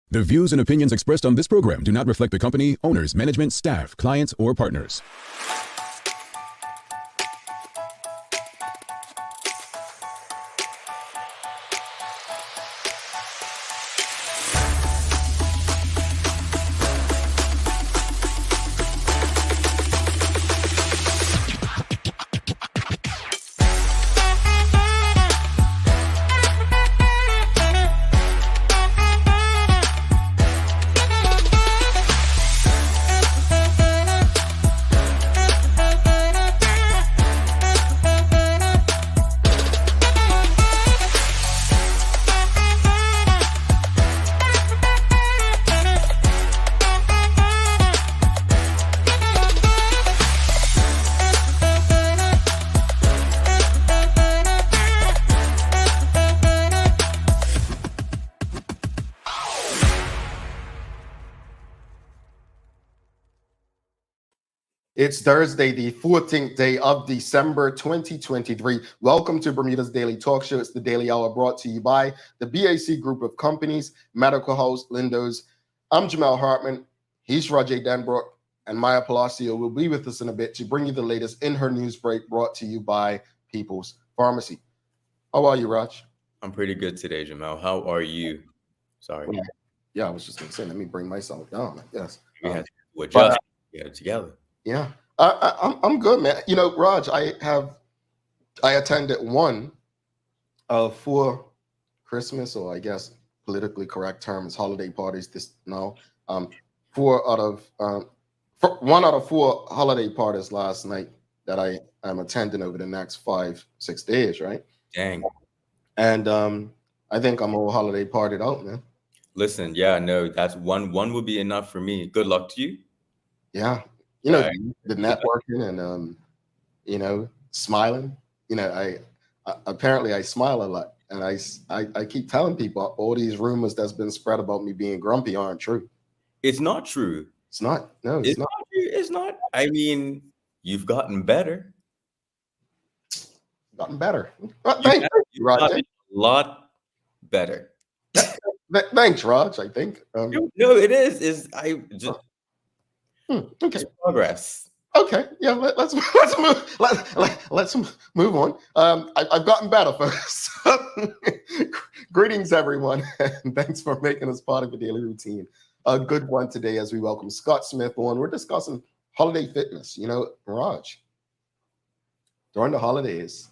The views and opinions expressed on this program do not reflect the company, owners, management, staff, clients, or partners. It's Thursday, the 14th day of December 2023. Welcome to Bermuda's Daily Talk Show. It's the Daily Hour brought to you by the BAC Group of Companies, Medical House, Lindos. I'm Jamel Hartman. He's Rajay Denbrook, and Maya Palacio will be with us in a bit to bring you the latest in her news break brought to you by People's Pharmacy. How are you, Raj? I'm pretty good today, Jamel. How are you? Sorry. Yeah, I was just going to say, let me bring myself down, I guess. We had to adjust together. Yeah, I'm good, man. You know, Raj, I attended one of 4 Christmas, or I guess politically correct term is holiday parties. One out of 4 holiday parties last night that I am attending over the next 5-6 days, right? Dang. And I think I'm all holiday partied out, man. Listen, yeah, no, that's one would be enough for me. Good luck to you. Yeah. You know, the networking and smiling. I apparently smile a lot, and I keep telling people all these rumors that's been spread about me being grumpy aren't true. It's not true. It's not. No, it's not. It's not. I mean, you've gotten better. Gotten better. Thanks, Raj. A lot better. Thanks, Raj. I think. No, it is. Okay. Progress. Okay. Yeah. Let's move on. I've gotten better, folks. Greetings, everyone, and thanks for making us part of your daily routine. A good one today as we welcome Scott Smith on. We're discussing holiday fitness. You know, Raj, during the holidays,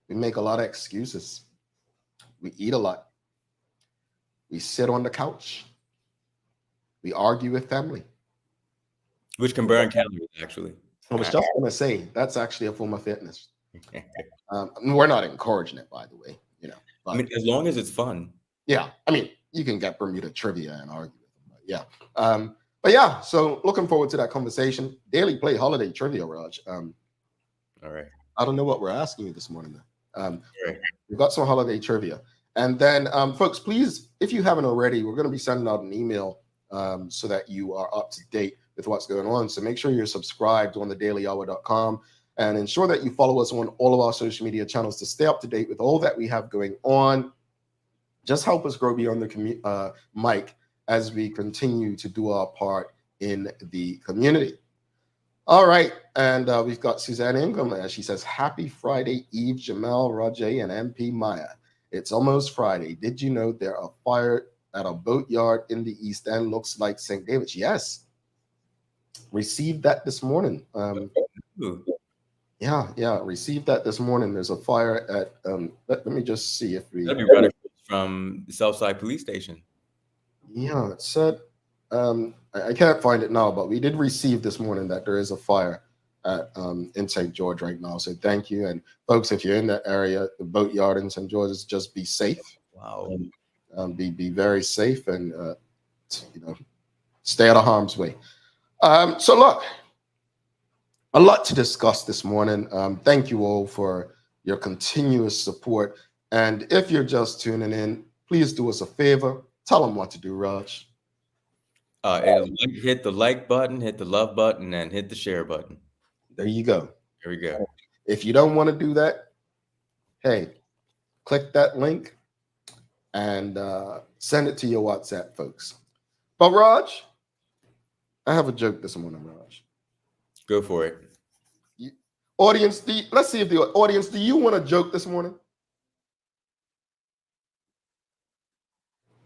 we make a lot of excuses. We eat a lot. We sit on the couch. We argue with family. Which can burn calories, actually. I was just going to say, that's actually a form of fitness. We're not encouraging it, by the way. I mean, as long as it's fun. Yeah. I mean, you can get Bermuda trivia and argue with them. But yeah. But yeah, so looking forward to that conversation. Daily Play Holiday Trivia, Raj. All right. I don't know what we're asking you this morning, though. Right. We've got some holiday trivia. And then, folks, please, if you haven't already, we're going to be sending out an email so that you are up to date with what's going on. So make sure you're subscribed on thedailyhour.com and ensure that you follow us on all of our social media channels to stay up to date with all that we have going on. Just help us grow beyond the mic as we continue to do our part in the community. All right. And we've got Suzanne Ingham. She says, happy Friday Eve, Jamel, Rajay, and MP Maya. It's almost Friday. Did you know there are fire at a boatyard in the East End? Looks like St. David's. Yes. Received that this morning. Received that this morning. There's a fire at let me just see if we that'd be right from the Southside Police Station. Yeah, it said I can't find it now, but we did receive this morning that there is a fire at in St. George right now. So thank you. And folks, if you're in that area, the boatyard in St. George, just be safe. Wow. Be very safe and stay out of harm's way. So look, a lot to discuss this morning. Thank you all for your continuous support. And if you're just tuning in, please do us a favor. Tell them what to do, Raj. Hit the like button, hit the love button, and hit the share button. There you go. There we go. If you don't want to do that, hey, click that link, and send it to your WhatsApp, folks. But Raj, I have a joke this morning, Raj. Go for it. Audience, let's see if the audience, do you want a joke this morning?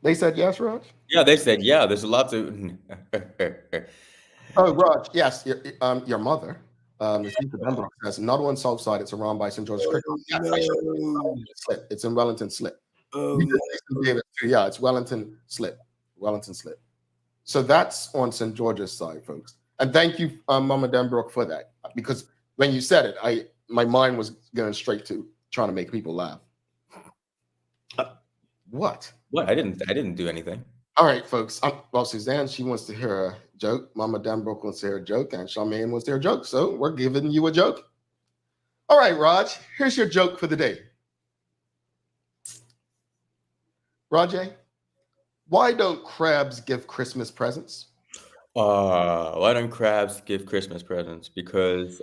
They said yes, Raj? Yeah, they said, yeah, there's a lot to. Oh, Raj, yes, your mother, the Chief of Pembroke, says another one Southside. It's around by St. George's Cricket. Yes, I should Slip. It's in Wellington Slip. Oh, Yeah, it's Wellington Slip. Wellington Slip. So that's on St. George's side, folks. And thank you, Mama Denbrook, for that. Because when you said it, my mind was going straight to trying to make people laugh. What? What? I didn't do anything. All right, folks. Well, Suzanne, she wants to hear a joke. Mama Denbrook wants to hear a joke, and Charmaine wants to hear a joke. So we're giving you a joke. All right, Raj, here's your joke for the day. Rajay, why don't crabs give Christmas presents? Why don't crabs give Christmas presents? Because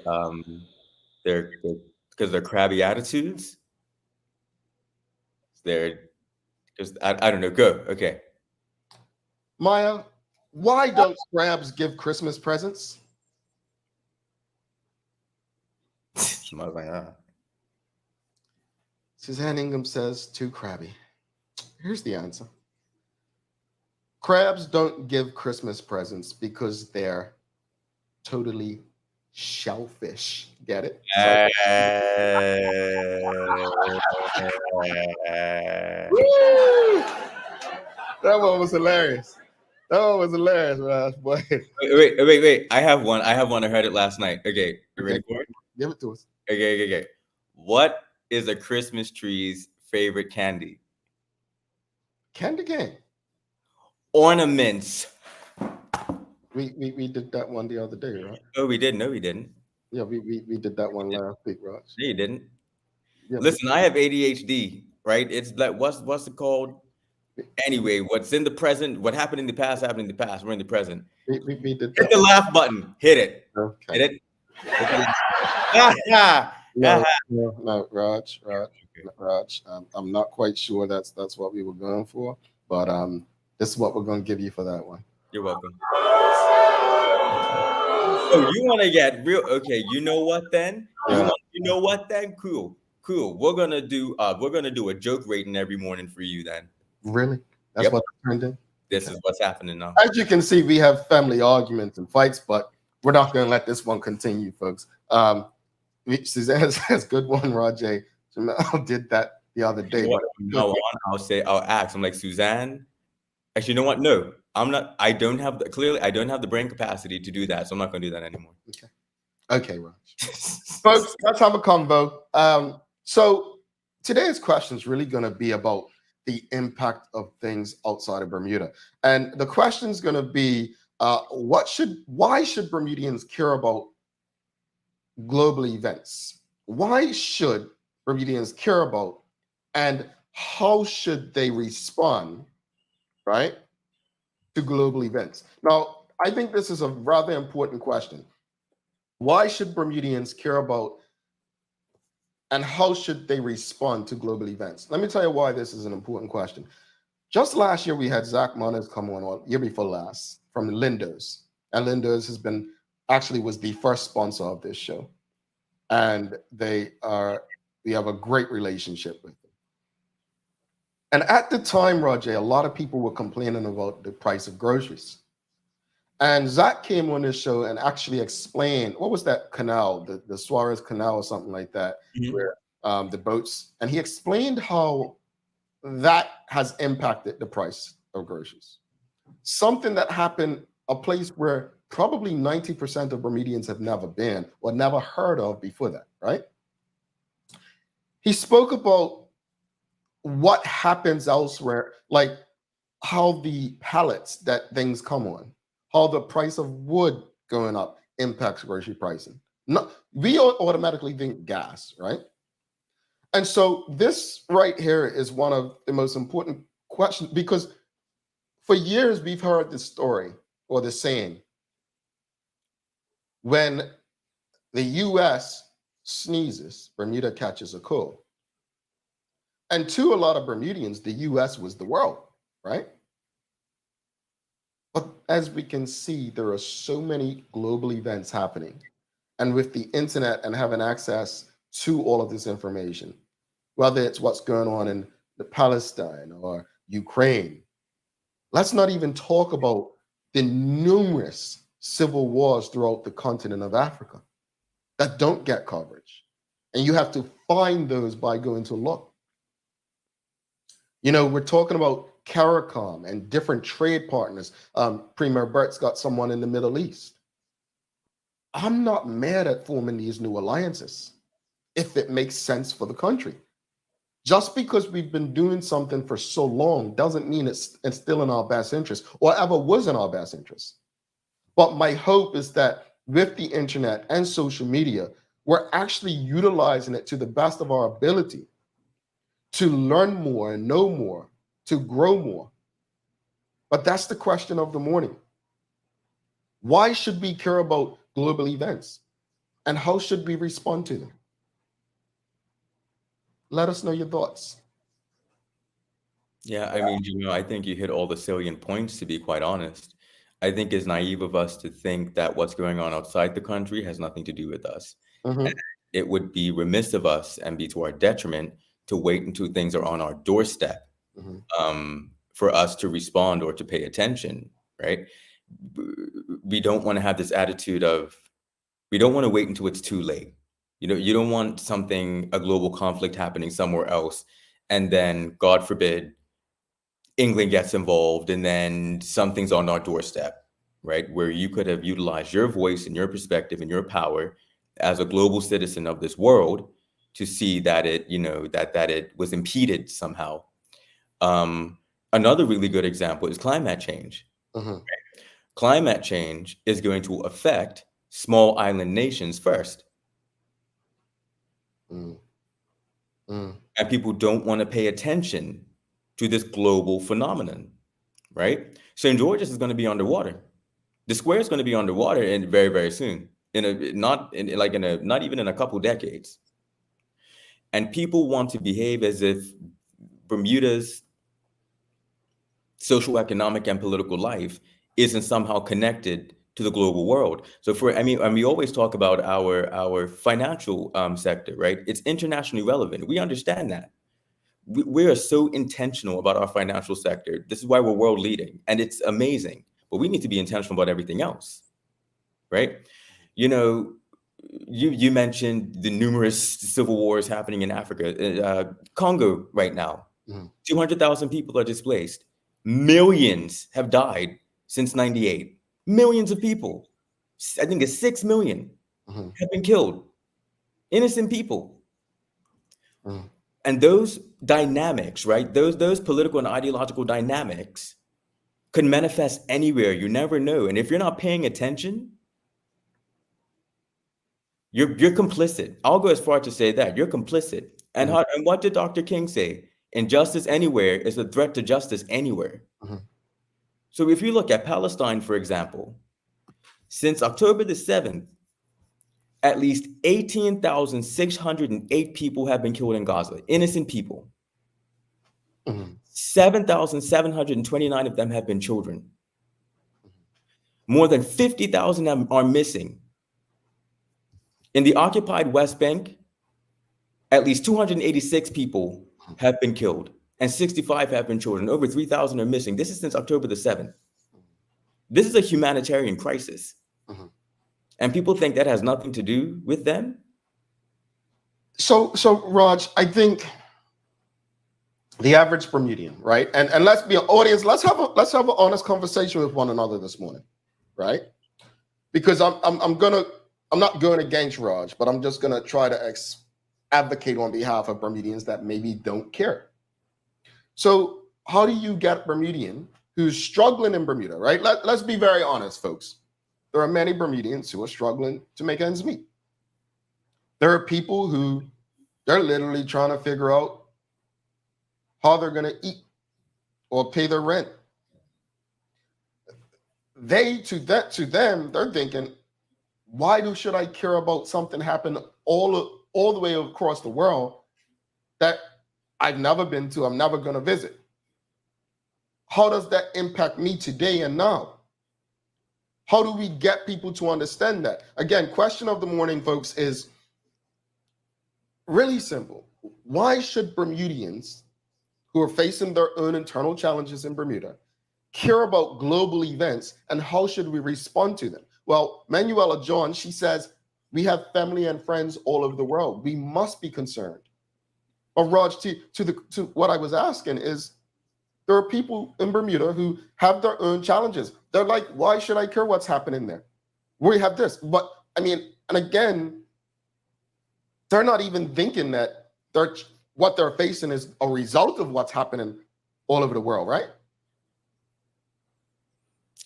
they're crabby attitudes. They're just I don't know. Go. Okay. Maya, why don't crabs give Christmas presents? Somebody's like, ah. Suzanne Ingham says, too crabby. Here's the answer. Crabs don't give Christmas presents because they're totally shellfish. Get it? Woo! That one was hilarious. That one was hilarious, Raj. Boy. Wait. I have one. I heard it last night. Okay. You ready for it? Give it to us. Okay. What is a Christmas tree's favorite candy? Candy cane. Ornaments. We did that one the other day, right? Oh, we did. No, we didn't. Yeah, we did that one last week, Raj. No, you didn't. Yeah. Listen, I have ADHD, right? It's like what's it called? Anyway, what's in the present? What happened in the past happened in the past. We're in the present. We did that. Hit the laugh button. Hit it. Okay. Hit it. No, Raj. I'm not quite sure that's what we were going for, but this is what we're going to give you for that one. You're welcome. Oh, you want to get real? Okay, you know what then? Yeah. You know what then? Cool. We're gonna do a joke rating every morning for you then. Really? That's Yep. what turned in? This is what's happening now. As you can see, we have family arguments and fights, but we're not going to let this one continue, folks. Suzanne says, good one, Rajay. Jamel did that the other day. I'll ask. I'm like, Suzanne. Actually, you know what? No, I'm not. I don't have the brain capacity to do that, so I'm not going to do that anymore. Okay, Raj. Folks, let's have a convo. So today's question is really going to be about the impact of things outside of Bermuda. And the question is going to be, why should Bermudians care about global events? Why should Bermudians care about, and how should they respond, right, to global events? Now, I think this is a rather important question. Why should Bermudians care about, and how should they respond to global events? Let me tell you why this is an important question. Just last year, we had Zach Munners come on, year before last, from Lindos. And Lindos was the first sponsor of this show. And we have a great relationship with them. And at the time, Roger, a lot of people were complaining about the price of groceries. And Zach came on this show and actually explained, what was that canal, the Suarez Canal or something like that, where the boats, and he explained how that has impacted the price of groceries. Something that happened, a place where probably 90% of Bermudians have never been or never heard of before that, right? He spoke about what happens elsewhere, like how the pallets that things come on, how the price of wood going up impacts grocery pricing. We automatically think gas, right? And so this right here is one of the most important questions, because for years we've heard this story or the saying, when the US sneezes, Bermuda catches a cold. And to a lot of Bermudians, the US was the world, right? But as we can see, there are so many global events happening. And with the internet and having access to all of this information, whether it's what's going on in the Palestine or Ukraine, let's not even talk about the numerous civil wars throughout the continent of Africa that don't get coverage. And you have to find those by going to look. You know, we're talking about CARICOM and different trade partners. Premier Bert's got someone in the Middle East. I'm not mad at forming these new alliances if it makes sense for the country. Just because we've been doing something for so long doesn't mean it's still in our best interest or ever was in our best interest. But my hope is that with the internet and social media, we're actually utilizing it to the best of our ability to learn more and know more, to grow more. But that's the question of the morning. Why should we care about global events? And how should we respond to them? Let us know your thoughts. Yeah, I mean, I think you hit all the salient points, to be quite honest. I think it's naive of us to think that what's going on outside the country has nothing to do with us. And Mhm. it would be remiss of us and be to our detriment to wait until things are on our doorstep Mhm. for us to respond or to pay attention, right? We don't want to have this attitude of, we don't want to wait until it's too late. You don't want a global conflict happening somewhere else, and then, God forbid, England gets involved, and then something's on our doorstep, right? Where you could have utilized your voice and your perspective and your power as a global citizen of this world to see that it was impeded somehow. Another really good example is climate change. Mhm. Climate change is going to affect small island nations first, Mm. Mm. and people don't want to pay attention to this global phenomenon, right? St. George's is going to be underwater. The square is going to be underwater in very, very soon. Not even in a couple decades. And people want to behave as if Bermuda's social, economic, and political life isn't somehow connected to the global world. And we always talk about our financial sector, right? It's internationally relevant. We understand that. We are so intentional about our financial sector. This is why we're world leading, and it's amazing. But we need to be intentional about everything else, right? You know, you mentioned the numerous civil wars happening in Africa, Congo right now. Mhm. 200,000 people are displaced. Millions have died since '98. Millions of people. I think it's 6 million Mhm. have been killed. Innocent people. Mhm. And those dynamics, right? Those political and ideological dynamics could manifest anywhere. You never know. And if you're not paying attention, you're complicit. I'll go as far to say that you're complicit. And Mhm. and what did Dr. King say? Injustice anywhere is a threat to justice anywhere. Mhm. So if you look at Palestine, for example, since October the 7th, at least 18,608 people have been killed in Gaza, innocent people. Mhm. 7,729 of them have been children. More than 50,000 are missing. In the occupied West Bank, at least 286 people have been killed and 65 have been children. Over 3,000 are missing. This is since October the 7th. This is a humanitarian crisis. Mhm. And people think that has nothing to do with them. So Raj, I think the average Bermudian, right? And let's be an audience. Let's have an honest conversation with one another this morning, right? Because I'm not going against Raj, but I'm just gonna try to advocate on behalf of Bermudians that maybe don't care. So how do you get Bermudian who's struggling in Bermuda, right? Let's be very honest, folks. There are many Bermudians who are struggling to make ends meet. There are people who they're literally trying to figure out how they're going to eat or pay their rent. To them, they're thinking, should I care about something happen all the way across the world that I've never been to, I'm never going to visit. How does that impact me today and now? How do we get people to understand that? Again, question of the morning, folks, is really simple. Why should Bermudians who are facing their own internal challenges in Bermuda care about global events, and how should we respond to them? Well, Manuela John, she says, we have family and friends all over the world. We must be concerned. But Raj, to what I was asking is, there are people in Bermuda who have their own challenges. They're like, why should I care what's happening there? We have this. But I mean, and again, they're not even thinking that what they're facing is a result of what's happening all over the world, right?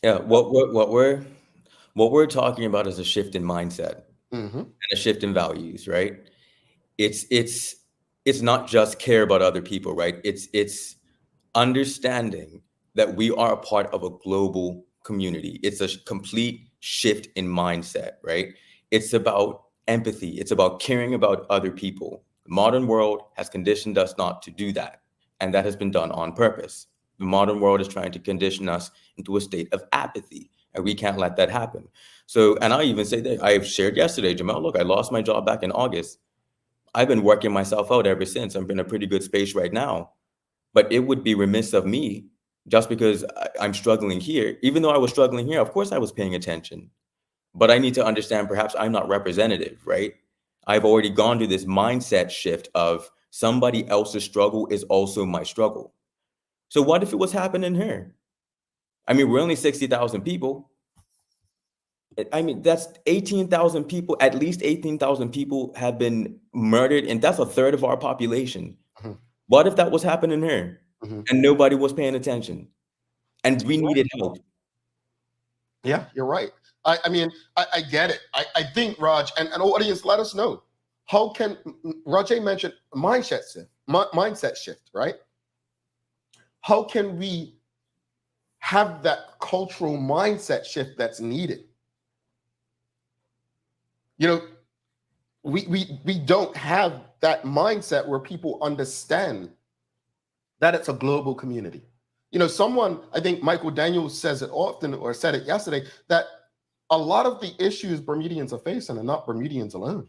Yeah, what we're talking about is a shift in mindset and a shift in values, right? It's not just care about other people, right? It's understanding that we are a part of a global community. It's a complete shift in mindset, right? It's about empathy. It's about caring about other people. The modern world has conditioned us not to do that, and that has been done on purpose. The modern world is trying to condition us into a state of apathy, and we can't let that happen. So, and I even say that I shared yesterday, Jamel, look, I lost my job back in August. I've been working myself out ever since. I'm in a pretty good space right now. But it would be remiss of me just because I'm struggling here. Even though I was struggling here, of course I was paying attention. But I need to understand perhaps I'm not representative, right? I've already gone through this mindset shift of somebody else's struggle is also my struggle. So what if it was happening here? I mean, we're only 60,000 people. I mean, that's 18,000 people, at least 18,000 people have been murdered, and that's a third of our population. What if that was happening here and nobody was paying attention and we needed help? Yeah, you're right. I mean, I get it. I think, Raj, and audience, let us know. How can, Rajay mentioned mindset shift, right? How can we have that cultural mindset shift that's needed? You know, we don't have that mindset where people understand that it's a global community. You know, someone, I think Michael Daniels says it often, or said it yesterday, that a lot of the issues Bermudians are facing are not Bermudians alone.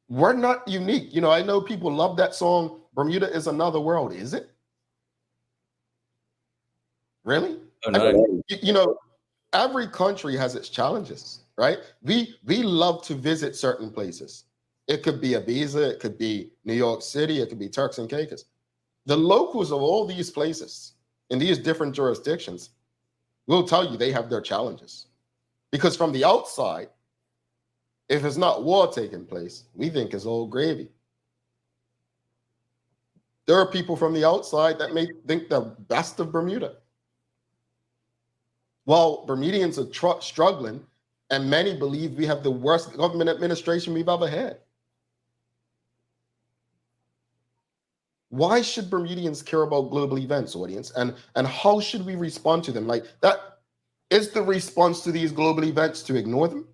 We're not unique. You know, I know people love that song, Bermuda is Another World. Is it? Really? Oh, no. I mean, you know, every country has its challenges, right? We love to visit certain places. It could be Ibiza, it could be New York City, it could be Turks and Caicos. The locals of all these places in these different jurisdictions will tell you they have their challenges. Because from the outside, if it's not war taking place, we think it's all gravy. There are people from the outside that may think the best of Bermuda. While Bermudians are struggling, and many believe we have the worst government administration we've ever had. Why should Bermudians care about global events, audience? And how should we respond to them? Like, that is the response to these global events to ignore them?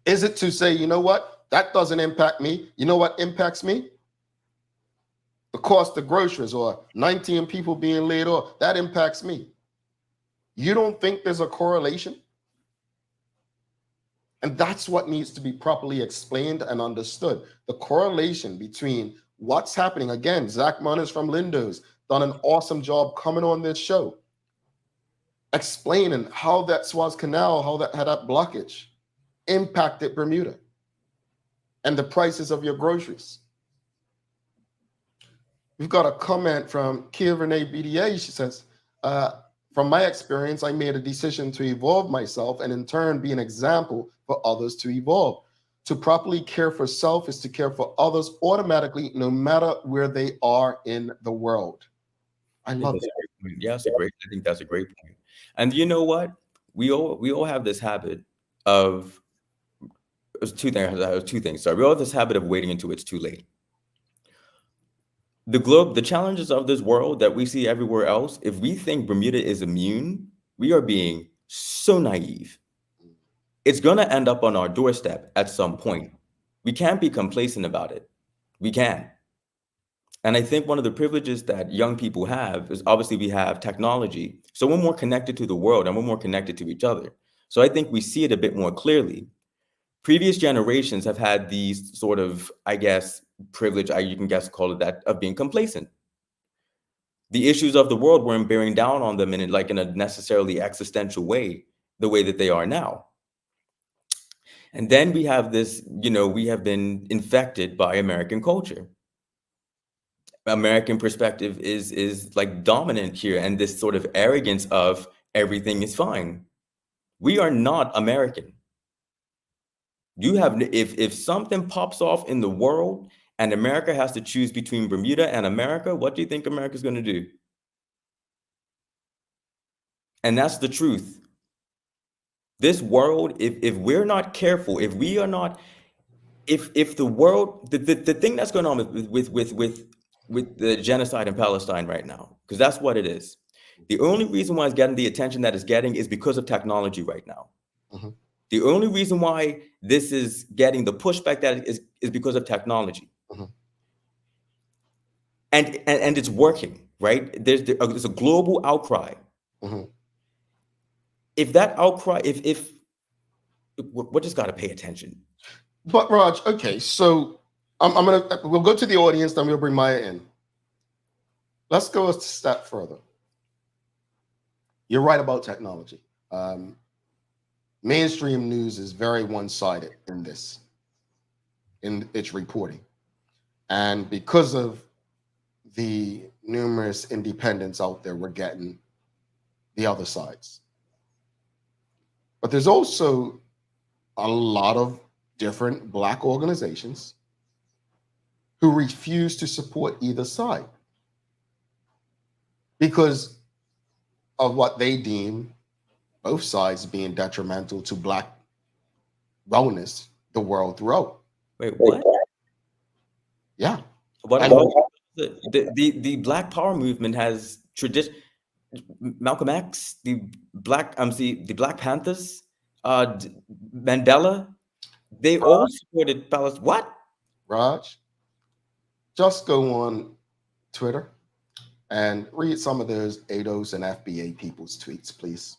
Is it to say, you know what, that doesn't impact me? You know what impacts me? The cost of groceries, or 19 people being laid off, that impacts me. You don't think there's a correlation? And that's what needs to be properly explained and understood. The correlation between what's happening. Again, Zach Munners from Lindo's done an awesome job coming on this show, explaining how that Suez Canal, how that blockage impacted Bermuda and the prices of your groceries. We've got a comment from Kia Renee BDA. She says, from my experience, I made a decision to evolve myself and in turn be an example for others to evolve. To properly care for self is to care for others automatically, no matter where they are in the world. I love that. Yeah, I think that's a great point. And you know what? We all have this habit of two things. Sorry, we all have this habit of waiting until it's too late. The challenges of this world that we see everywhere else, if we think Bermuda is immune, we are being so naive. It's going to end up on our doorstep at some point. We can't be complacent about it. We can. And I think one of the privileges that young people have is obviously we have technology. So we're more connected to the world and we're more connected to each other. So I think we see it a bit more clearly. Previous generations have had these sort of, I guess, privilege, you can guess call it that, of being complacent. The issues of the world weren't bearing down on them in a necessarily existential way, the way that they are now. And then we have this, we have been infected by American culture. American perspective is like dominant here, and this sort of arrogance of everything is fine. We are not American. If something pops off in the world and America has to choose between Bermuda and America, what do you think America's going to do? And that's the truth. This world, if we're not careful, if we are not, if the world, the thing that's going on with the genocide in Palestine right now, because that's what it is. The only reason why it's getting the attention that it's getting is because of technology right now. Mm-hmm. The only reason why this is getting the pushback that it is because of technology. Mm-hmm. And it's working, right? There's a global outcry. Mm-hmm. If that outcry, if we're just got to pay attention. But Raj, okay, so we'll go to the audience, then we'll bring Maya in. Let's go a step further. You're right about technology. Mainstream news is very one-sided in its reporting. And because of the numerous independents out there, we're getting the other sides. But there's also a lot of different Black organizations who refuse to support either side because of what they deem both sides being detrimental to Black wellness the world throughout. Wait, what? Yeah. The Black Power movement has tradition. Malcolm X, the Black Panthers, Mandela, they all supported Palestine. What? Raj, just go on Twitter and read some of those ADOS and FBA people's tweets, please.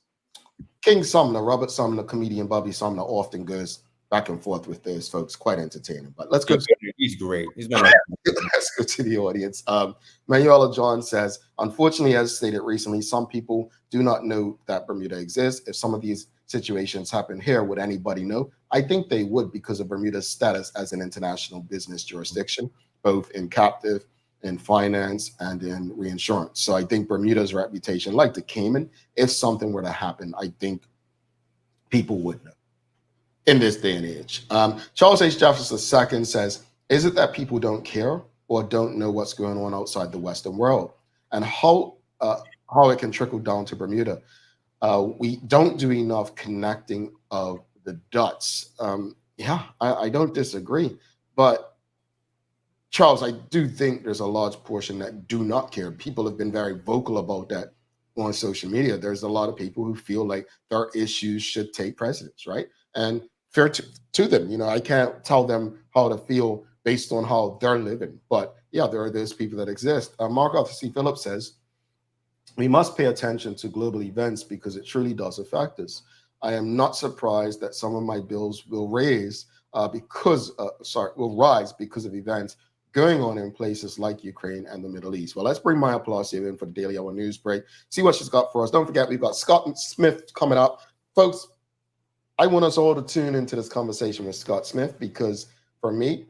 King Sumner, Robert Sumner, comedian Bobby Sumner, often goes back and forth with those folks. Quite entertaining. But let's go. He's great. Let's go to the audience. Manuela John says, unfortunately, as stated recently, some people do not know that Bermuda exists. If some of these situations happen here, would anybody know? I think they would, because of Bermuda's status as an international business jurisdiction, both in captive, in finance, and in reinsurance. So I think Bermuda's reputation, like the Cayman, if something were to happen, I think people would know in this day and age. Charles H. Jefferson II says, is it that people don't care or don't know what's going on outside the Western world, and how it can trickle down to Bermuda? We don't do enough connecting of the dots. I don't disagree. But Charles, I do think there's a large portion that do not care. People have been very vocal about that on social media. There's a lot of people who feel like their issues should take precedence, right? And fair to them. I can't tell them how to feel based on how they're living. But yeah, there are those people that exist. Mark Arthur C. Phillips says, we must pay attention to global events because it truly does affect us. I am not surprised that some of my bills will rise because of events going on in places like Ukraine and the Middle East. Well, let's bring Maya Palacio in for the Daily Hour news break. See what she's got for us. Don't forget, we've got Scott Smith coming up. Folks, I want us all to tune into this conversation with Scott Smith because for me,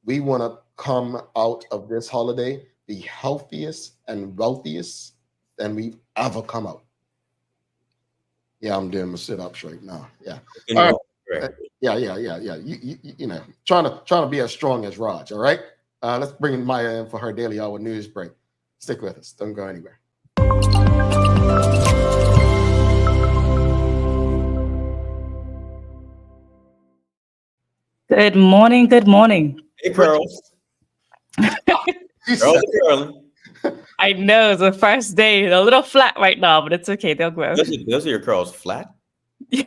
we want to come out of this holiday the healthiest and wealthiest than we've ever come out. Yeah, I'm doing my sit-ups right now. Yeah. All right. Yeah. You know, trying to be as strong as Raj. All right. Let's bring Maya in for her Daily Hour news break. Stick with us. Don't go anywhere. Good morning. Good morning. Hey, Pearls. Pearl. I know it's the first day. They're a little flat right now, but it's okay. They'll grow. Those are your curls flat? Yeah.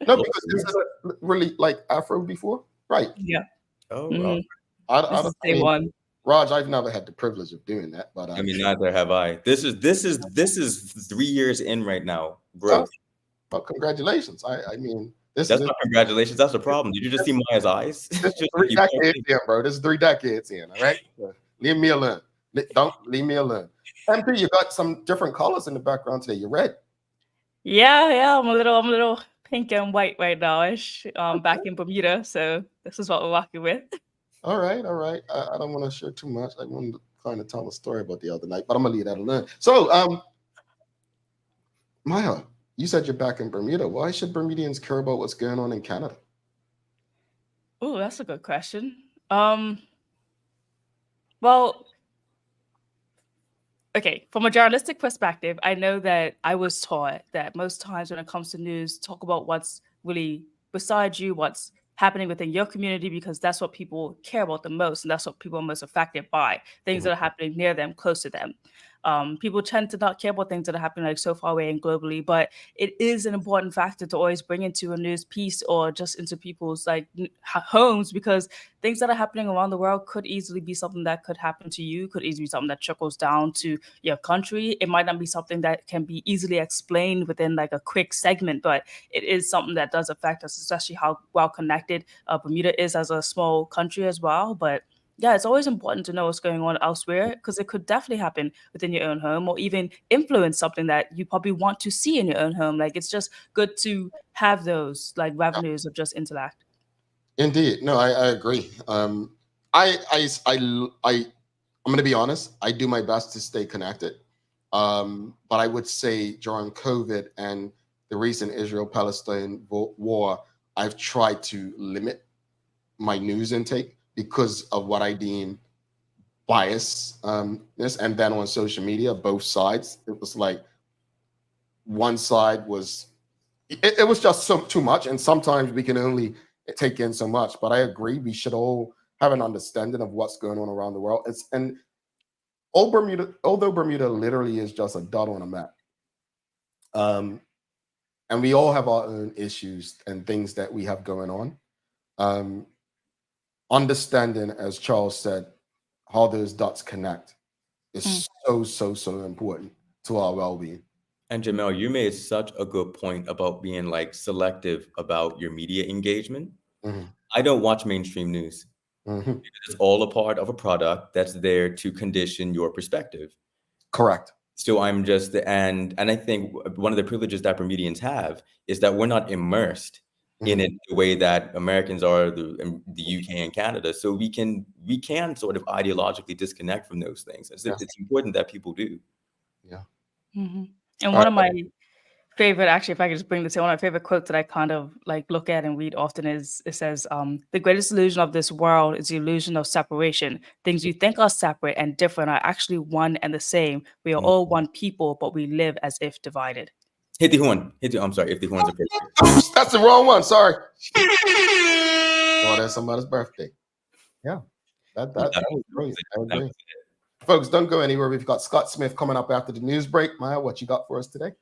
No, because this is really like Afro before, right? Yeah. Oh, Mhm. I, This I, is I day mean, one. Raj, I've never had the privilege of doing that, but I mean, neither have I. This is 3 years in right now. oh, Growth. well, congratulations. I mean, this That's is not congratulations. That's the problem. Did you just see Maya's eyes? this is Just 3 decades in, bro. This is 3 decades in. All right, so leave me alone. Don't leave me alone. MP, you got some different colors in the background today. You red. Yeah, I'm a little pink and white right now-ish. Back in Bermuda, so this is what we're rocking with. All right, all right. I don't want to share too much. I wanted to kind of tell a story about the other night, but I'm gonna leave that alone. So, Maya, you said you're back in Bermuda. Why should Bermudians care about what's going on in Canada? Oh, that's a good question. Well, okay, from a journalistic perspective, I know that I was taught that most times when it comes to news, talk about what's really beside you, what's happening within your community, because that's what people care about the most, and that's what people are most affected by, things Mhm. that are happening near them, close to them. People tend to not care about things that are happening like so far away and globally, but it is an important factor to always bring into a news piece or just into people's like homes, because things that are happening around the world could easily be something that could happen to you, could easily be something that trickles down to your country. It might not be something that can be easily explained within like a quick segment, but it is something that does affect us, especially how well connected Bermuda is as a small country as well. But yeah, it's always important to know what's going on elsewhere, because it could definitely happen within your own home or even influence something that you probably want to see in your own home. Like it's just good to have those like revenues of just intellect. Indeed, no, I agree. I, I, I, I, I'm going to be honest. I do my best to stay connected, but I would say during COVID and the recent Israel-Palestine war, I've tried to limit my news intake because of what I deem bias. This and then on social media, both sides, it was like one side was it was just so too much, and sometimes we can only take in so much. But I agree, we should all have an understanding of what's going on around the world. It's and all Bermuda, although Bermuda literally is just a dot on a map, um, and we all have our own issues and things that we have going on. Um, Understanding, as Charles said, how those dots connect Mm. is so important to our well-being. And Jamel, you made such a good point about being like selective about your media engagement. Mhm, I don't watch mainstream news. mhm. It's all a part of a product that's there to condition your perspective. Correct. So I'm just and I think one of the privileges that Bermudians have is that we're not immersed in Mhm. it the way that Americans are in the UK and Canada. So we can sort of ideologically disconnect from those things. Yeah, It's important that people do. yeah. Hmm. And All one of right. my favorite, actually, if I could just bring this in, one of my favorite quotes that I kind of like look at and read often is it says, the greatest illusion of this world is the illusion of separation. Things you think are separate and different are actually one and the same. We are Mm. all one people, but we live as if divided. Hit the horn. I'm sorry if the horn's appropriate. Oops, that's the wrong one. Sorry. Oh, that's somebody's birthday. Yeah, that was great. I That agree. was Folks, don't go anywhere. We've got Scott Smith coming up after the news break. Maya, what you got for us today?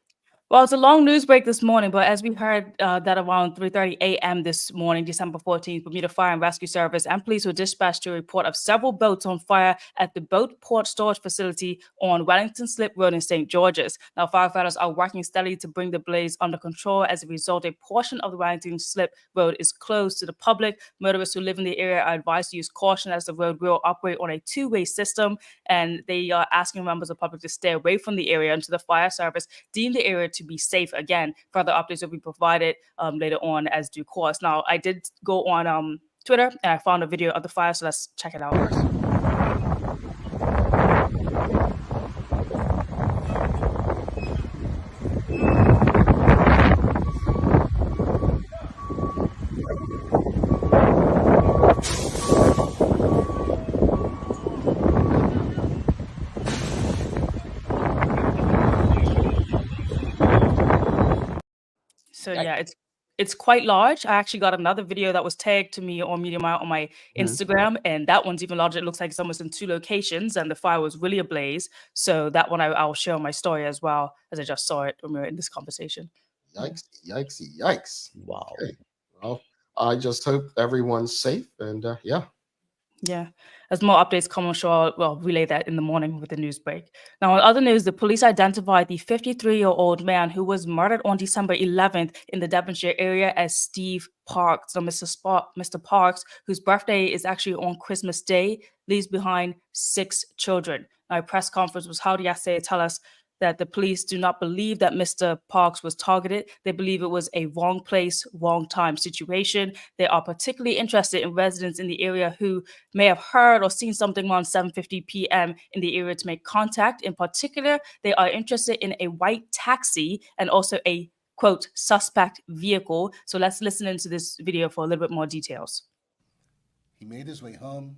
Well, it's a long news break this morning, but as we heard that around 3:30 a.m. this morning, December 14th, Bermuda Fire and Rescue Service and police were dispatched to a report of several boats on fire at the boat port storage facility on Wellington Slip Road in St. George's. Now, firefighters are working steadily to bring the blaze under control. As a result, a portion of the Wellington Slip Road is closed to the public. Motorists who live in the area are advised to use caution as the road will operate on a two-way system, and they are asking members of the public to stay away from the area until the fire service deem the area to be safe. Again, further updates will be provided later on as due course. Now, I did go on Twitter and I found a video of the fire, so let's check it out. So yeah, it's quite large. I actually got another video that was tagged to me on Media Mile on my Mhm. Instagram, and that one's even larger. It looks like it's almost in two locations, and the fire was really ablaze. So that one I'll share on my story as well, as I just saw it when we were in this conversation. Yeah. Yikes, yikes, yikes. Wow. Okay. Well, I just hope everyone's safe. And yeah. Yeah. As more updates come, I'm sure we'll relay that in the morning with the news break. Now, on other news, the police identified the 53-year-old man who was murdered on December 11th in the Devonshire area as Steve Parks. So Mr. Parks, whose birthday is actually on Christmas Day, leaves behind 6 children. Now, a press conference was held yesterday to tell us that the police do not believe that Mr. Parks was targeted. They believe it was a wrong place, wrong time situation. They are particularly interested in residents in the area who may have heard or seen something around 7:50 p.m. in the area to make contact. In particular, they are interested in a white taxi and also a quote suspect vehicle. So let's listen into this video for a little bit more details. He made his way home,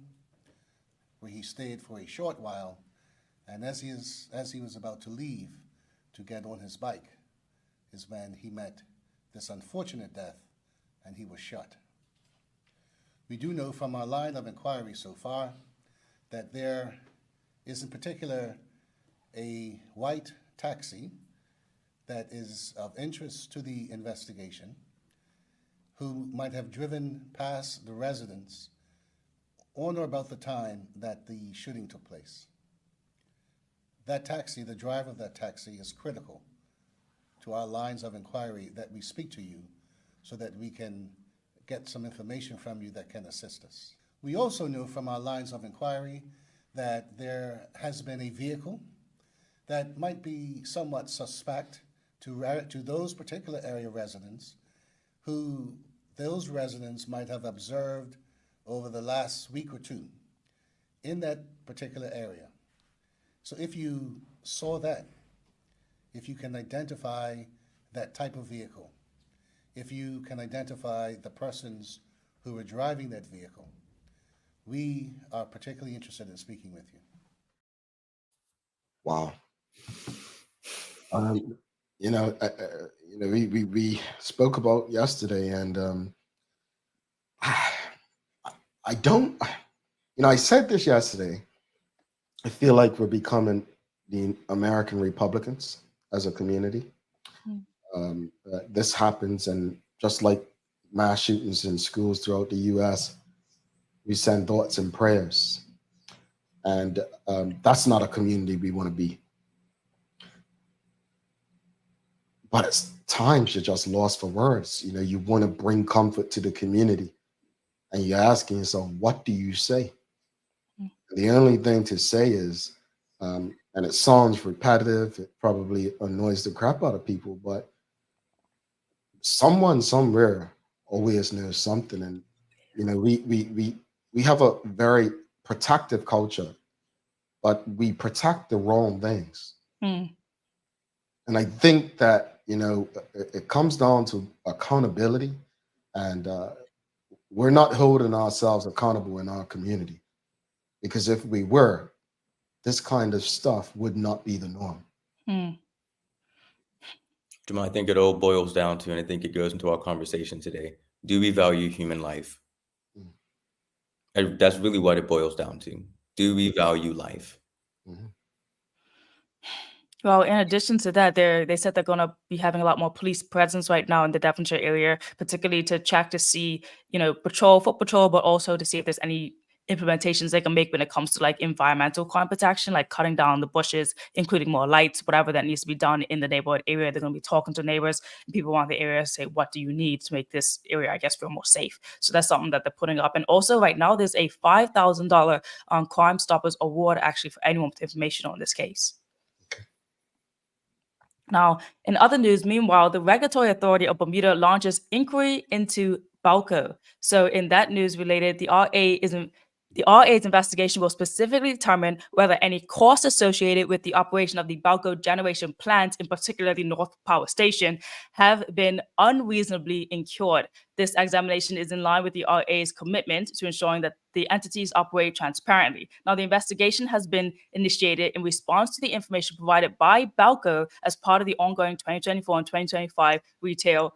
where he stayed for a short while, and as he was about to leave to get on his bike is when he met this unfortunate death, and he was shot. We do know from our line of inquiry so far that there is in particular a white taxi that is of interest to the investigation who might have driven past the residence on or about the time that the shooting took place. That taxi, the driver of that taxi, is critical to our lines of inquiry that we speak to you so that we can get some information from you that can assist us. We also know from our lines of inquiry that there has been a vehicle that might be somewhat suspect to those particular area residents who those residents might have observed over the last week or two in that particular area. So if you saw that, if you can identify that type of vehicle, if you can identify the persons who were driving that vehicle, we are particularly interested in speaking with you. Wow. We spoke about yesterday, and I don't, I said this yesterday. I feel like we're becoming the American Republicans as a community. This happens, and just like mass shootings in schools throughout the U.S., we send thoughts and prayers. And that's not a community we want to be. But at times you're just lost for words. You want to bring comfort to the community, and you're asking yourself, what do you say? The only thing to say is, and it sounds repetitive, it probably annoys the crap out of people, but someone somewhere always knows something. And we have a very protective culture, but we protect the wrong things. And I think that it comes down to accountability, and we're not holding ourselves accountable in our community, because if we were, this kind of stuff would not be the norm. Jamal, I think it all boils down to, and I think it goes into our conversation today, do we value human life? And that's really what it boils down to. Do we value life? Well, in addition to that, they said they're going to be having a lot more police presence right now in the Devonshire area, particularly to check to see, foot patrol, but also to see if there's any implementations they can make when it comes to like environmental crime protection, like cutting down the bushes, including more lights, whatever that needs to be done in the neighborhood area. They're going to be talking to neighbors and people around the area, say, what do you need to make this area, I guess, feel more safe? So that's something that they're putting up. And also right now, there's a $5,000 Crime Stoppers award actually for anyone with information on this case. Now, in other news, meanwhile, the Regulatory Authority of Bermuda launches inquiry into Balco. So in that news related, the RA's investigation will specifically determine whether any costs associated with the operation of the Balco generation plant, in particular the North Power Station, have been unreasonably incurred. This examination is in line with the RA's commitment to ensuring that the entities operate transparently. Now, the investigation has been initiated in response to the information provided by Balco as part of the ongoing 2024 and 2025 retail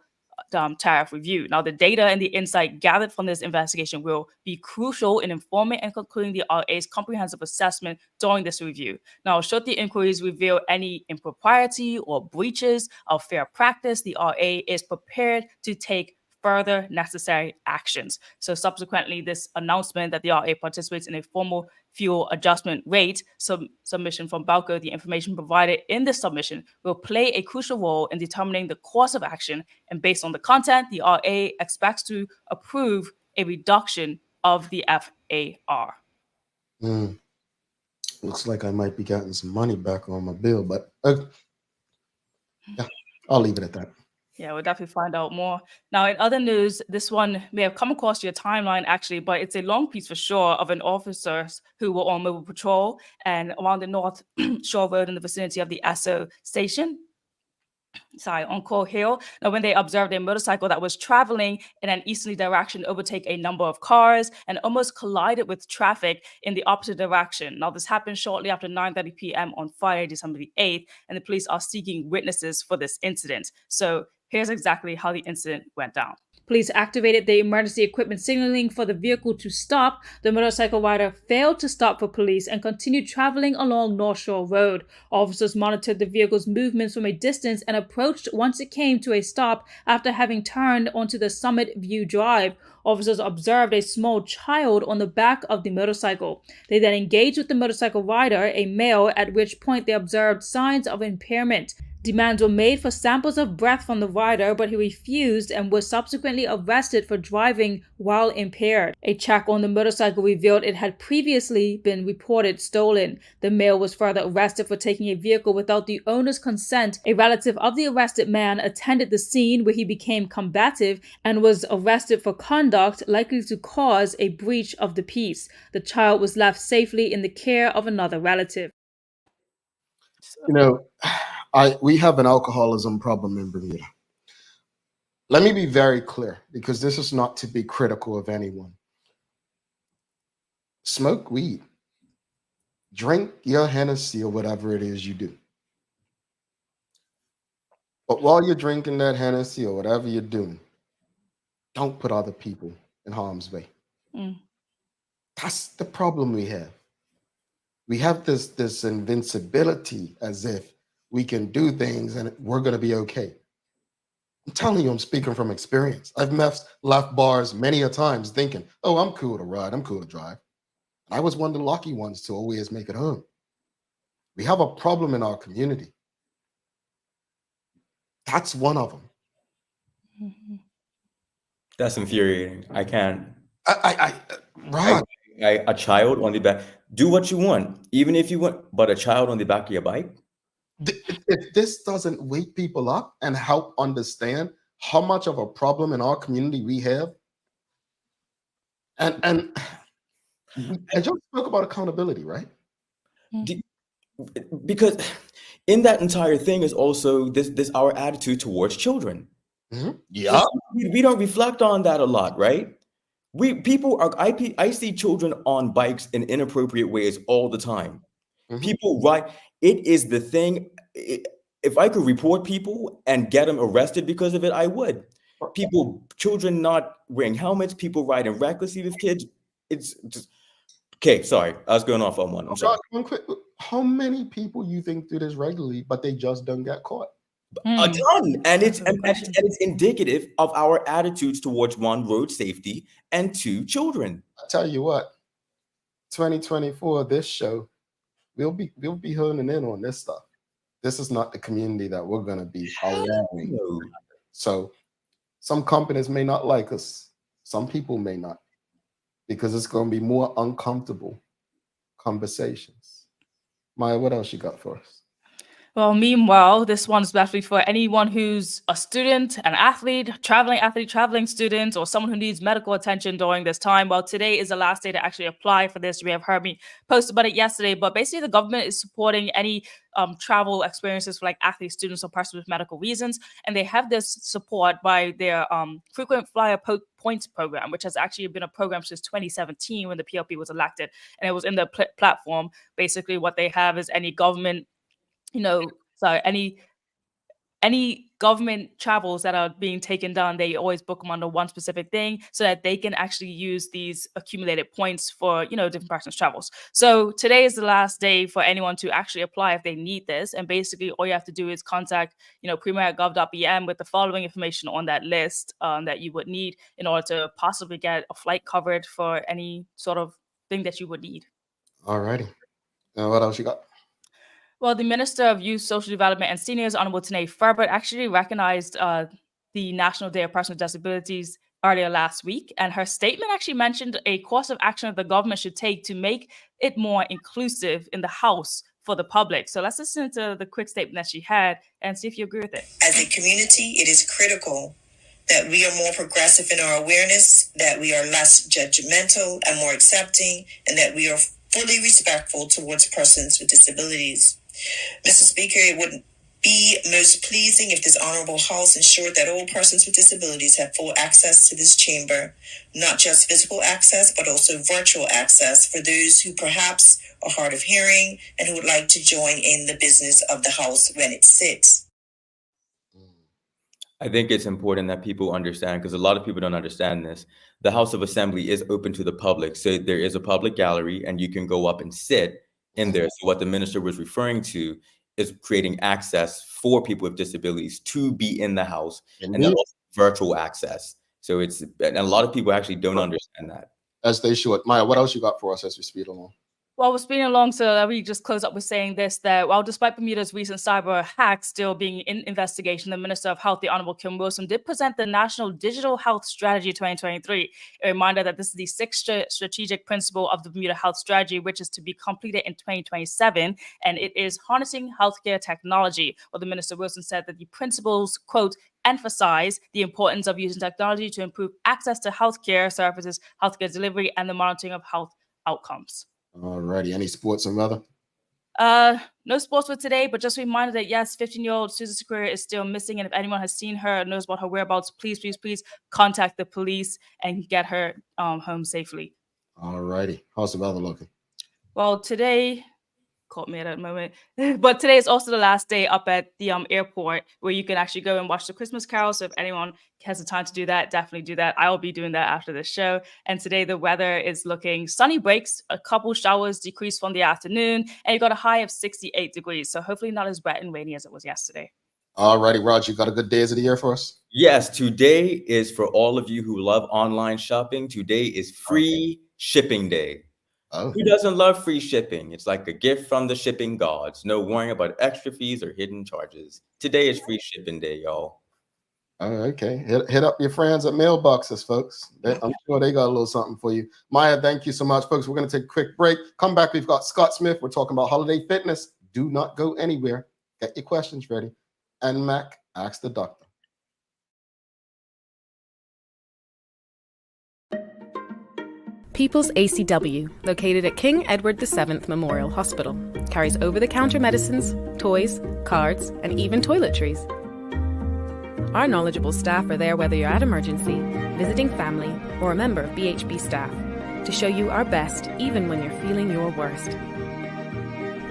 tariff review. Now, the data and the insight gathered from this investigation will be crucial in informing and concluding the RA's comprehensive assessment during this review. Now, should the inquiries reveal any impropriety or breaches of fair practice, the RA is prepared to take further necessary actions. So subsequently, this announcement that the RA participates in a formal fuel adjustment rate submission from Balco, the information provided in this submission will play a crucial role in determining the course of action. And based on the content, the RA expects to approve a reduction of the FAR. Looks like I might be getting some money back on my bill, but yeah, I'll leave it at that. Yeah, we'll definitely find out more. Now, in other news, this one may have come across your timeline actually, but it's a long piece for sure of an officers who were on mobile patrol and around the North Shore Road in the vicinity of the Esso station. On Coal Hill. Now, when they observed a motorcycle that was traveling in an easterly direction overtake a number of cars and almost collided with traffic in the opposite direction. Now, this happened shortly after 9:30 p.m. on Friday, December the 8th, and the police are seeking witnesses for this incident. So here's exactly how the incident went down. Police activated the emergency equipment signaling for the vehicle to stop. The motorcycle rider failed to stop for police and continued traveling along North Shore Road. Officers monitored the vehicle's movements from a distance and approached once it came to a stop after having turned onto the Summit View Drive. Officers observed a small child on the back of the motorcycle. They then engaged with the motorcycle rider, a male, at which point they observed signs of impairment. Demands were made for samples of breath from the rider, but he refused and was subsequently arrested for driving while impaired. A check on the motorcycle revealed it had previously been reported stolen. The male was further arrested for taking a vehicle without the owner's consent. A relative of the arrested man attended the scene where he became combative and was arrested for conduct likely to cause a breach of the peace. The child was left safely in the care of another relative. You know, we have an alcoholism problem in Bermuda. Let me be very clear, because this is not to be critical of anyone. Smoke weed. Drink your Hennessy or whatever it is you do. But while you're drinking that Hennessy or whatever you're doing, don't put other people in harm's way. That's the problem we have. We have this invincibility as if we can do things and we're going to be okay. I'm telling you, I'm speaking from experience. I've left bars many a times thinking, oh, I'm cool to ride, I'm cool to drive. And I was one of the lucky ones to always make it home. We have a problem in our community. That's one of them. That's infuriating. I can't. Right. A child on the back. Do what you want, even if you want, but a child on the back of your bike? If this doesn't wake people up and help understand how much of a problem in our community we have, and I just spoke about accountability, right? Because in that entire thing is also this our attitude towards children. Yeah, we don't reflect on that a lot, right? I see children on bikes in inappropriate ways all the time. People ride. It is the thing. If I could report people and get them arrested because of it, I would. Children not wearing helmets, people riding recklessly with kids. It's just okay. Sorry, I was going off on one. I'm sorry. How many people you think do this regularly, but they just don't get caught? A ton, and it's indicative of our attitudes towards one, road safety, and two, children. I tell you what, 2024, this show, we'll be honing in on this stuff. This is not the community that we're going to be allowing. So some companies may not like us. Some people may not, because it's going to be more uncomfortable conversations. Maya, what else you got for us? Well, meanwhile, this one's especially for anyone who's a student, an athlete, traveling student, or someone who needs medical attention during this time. Well, today is the last day to actually apply for this. You may have heard me post about it yesterday, but basically the government is supporting any travel experiences for like athletes, students, or persons with medical reasons. And they have this support by their frequent flyer points program, which has actually been a program since 2017 when the PLP was elected. And it was in the platform. Basically what they have is any government any government travels that are being taken down, they always book them under one specific thing so that they can actually use these accumulated points for, different person's travels. So today is the last day for anyone to actually apply if they need this. And basically all you have to do is contact, premier.gov.bm with the following information on that list that you would need in order to possibly get a flight covered for any sort of thing that you would need. All righty. What else you got? Well, the Minister of Youth, Social Development and Seniors, Honorable Tanae Furbert, actually recognized the National Day of Persons with Disabilities earlier last week. And her statement actually mentioned a course of action that the government should take to make it more inclusive in the House for the public. So let's listen to the quick statement that she had and see if you agree with it. As a community, it is critical that we are more progressive in our awareness, that we are less judgmental and more accepting, and that we are fully respectful towards persons with disabilities. Mr. Speaker, it would be most pleasing if this honorable House ensured that all persons with disabilities have full access to this chamber, not just physical access, but also virtual access for those who perhaps are hard of hearing and who would like to join in the business of the House when it sits. I think it's important that people understand, because a lot of people don't understand this. The House of Assembly is open to the public. So there is a public gallery and you can go up and sit in there. So what the minister was referring to is creating access for people with disabilities to be in the House. And then also virtual access. So and a lot of people actually don't understand that. As they should. Maya, what else you got for us as we speed along? Well, we're speeding along, so let me just close up with saying this, that while despite Bermuda's recent cyber hack still being in investigation, the Minister of Health, the Honorable Kim Wilson, did present the National Digital Health Strategy 2023, a reminder that this is the sixth strategic principle of the Bermuda Health Strategy, which is to be completed in 2027, and it is harnessing healthcare technology. Well, the Minister Wilson said that the principles, quote, emphasize the importance of using technology to improve access to healthcare services, healthcare delivery, and the monitoring of health outcomes. All righty. Any sports and weather? No sports for today, but just a reminder that yes, 15-year-old Susan Sequeira is still missing. And if anyone has seen her or knows about her whereabouts, please contact the police and get her home safely. All righty. How's the weather looking? Well, today caught me at that moment. But today is also the last day up at the airport where you can actually go and watch the Christmas Carol. So if anyone has the time to do that, definitely do that. I will be doing that after the show. And today the weather is looking sunny breaks, a couple showers decrease from the afternoon, and you got a high of 68 degrees. So hopefully not as wet and rainy as it was yesterday. All righty, Raj, you got a good days of the year for us? Yes, today is for all of you who love online shopping. Today is free shipping day. Oh. Who doesn't love free shipping? It's like a gift from the shipping gods. No worrying about extra fees or hidden charges. Today is free shipping day, y'all. Oh, okay. Hit up your friends at mailboxes, folks. I'm sure they got a little something for you. Maya, thank you so much, folks. We're going to take a quick break. Come back. We've got Scott Smith. We're talking about holiday fitness. Do not go anywhere. Get your questions ready. NMAC, ask the doctor. People's ACW, located at King Edward VII Memorial Hospital, carries over-the-counter medicines, toys, cards, and even toiletries. Our knowledgeable staff are there whether you're at emergency, visiting family, or a member of BHB staff, to show you our best even when you're feeling your worst.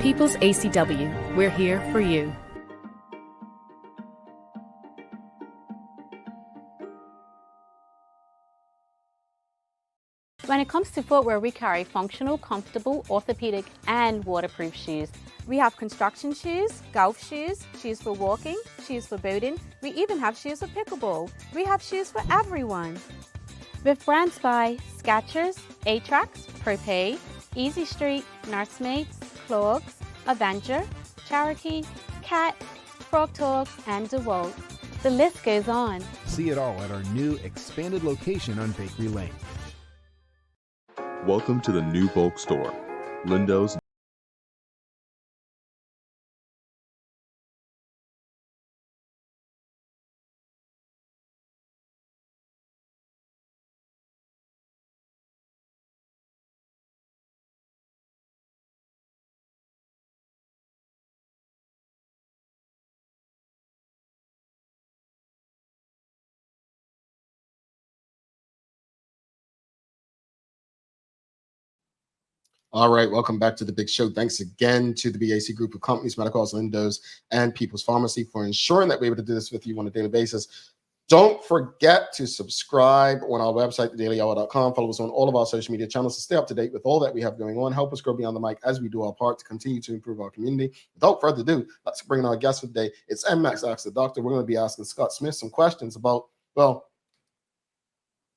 People's ACW, we're here for you. When it comes to footwear, we carry functional, comfortable, orthopedic and waterproof shoes. We have construction shoes, golf shoes, shoes for walking, shoes for boating. We even have shoes for pickleball. We have shoes for everyone. With brands by Skechers, Atrax, Propay, Easy Street, Nursemates, Clogs, Avenger, Cherokee, Cat, Frog Talk and DeWalt. The list goes on. See it all at our new expanded location on Bakery Lane. Welcome to the new bulk store, Lindo's. All right, welcome back to the big show. Thanks again to the BAC group of companies, Medicals, Lindos, and People's Pharmacy for ensuring that we're able to do this with you on a daily basis. Don't forget to subscribe on our website, thedailyhour.com. Follow us on all of our social media channels to stay up to date with all that we have going on. Help us grow beyond the mic as we do our part to continue to improve our community. Without further ado, let's bring in our guest for the day. It's NMAC Ask the Doctor. We're going to be asking Scott Smith some questions about, well,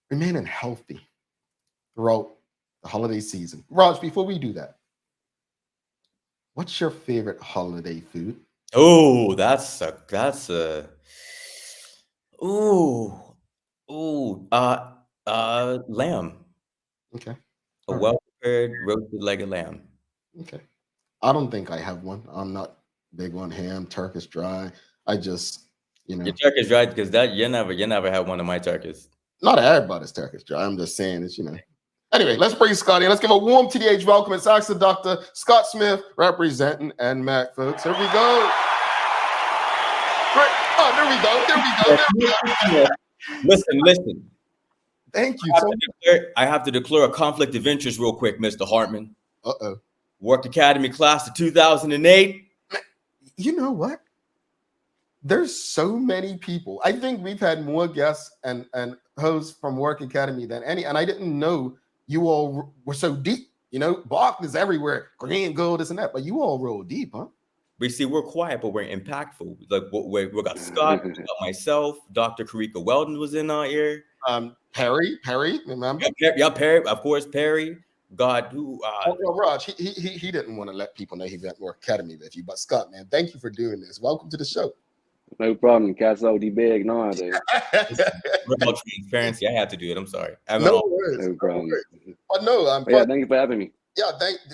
remaining healthy throughout the holiday season. Raj, before we do that, what's your favorite holiday food? Oh, that's a lamb. Okay. A All right. well-prepared roasted leg of lamb. Okay. I don't think I have one. I'm not big on ham, Turkish dry. I just, Your Turkish dry, because that you never had one of my turkeys. not everybody's Turkish dry. I'm just saying it's, Anyway, let's bring Scott in. Let's give a warm TDH welcome. It's Ask the Doctor, Scott Smith, representing NMAC, folks. Here we go. Right. Oh, there we go. Listen. Thank you. I have to declare a conflict of interest real quick, Mr. Hartman. Uh-oh. Work Academy class of 2008. You know what? There's so many people. I think we've had more guests and hosts from Work Academy than any, and I didn't know you all were so deep. Bach is everywhere, green, gold, this and that, but you all roll deep, huh? We're quiet, but we're impactful. Like we got Scott, we got myself, Dr. Karika Weldon was in our ear. Perry, remember? Yeah, Perry, of course, Perry. God, who? Raj, he didn't want to let people know he went to Work Academy with you, but Scott, man, thank you for doing this. Welcome to the show. No problem. Cats out the big nowadays. About transparency, I had to do it. I'm sorry. No worries. No problem. But no, yeah, thank you for having me. Yeah,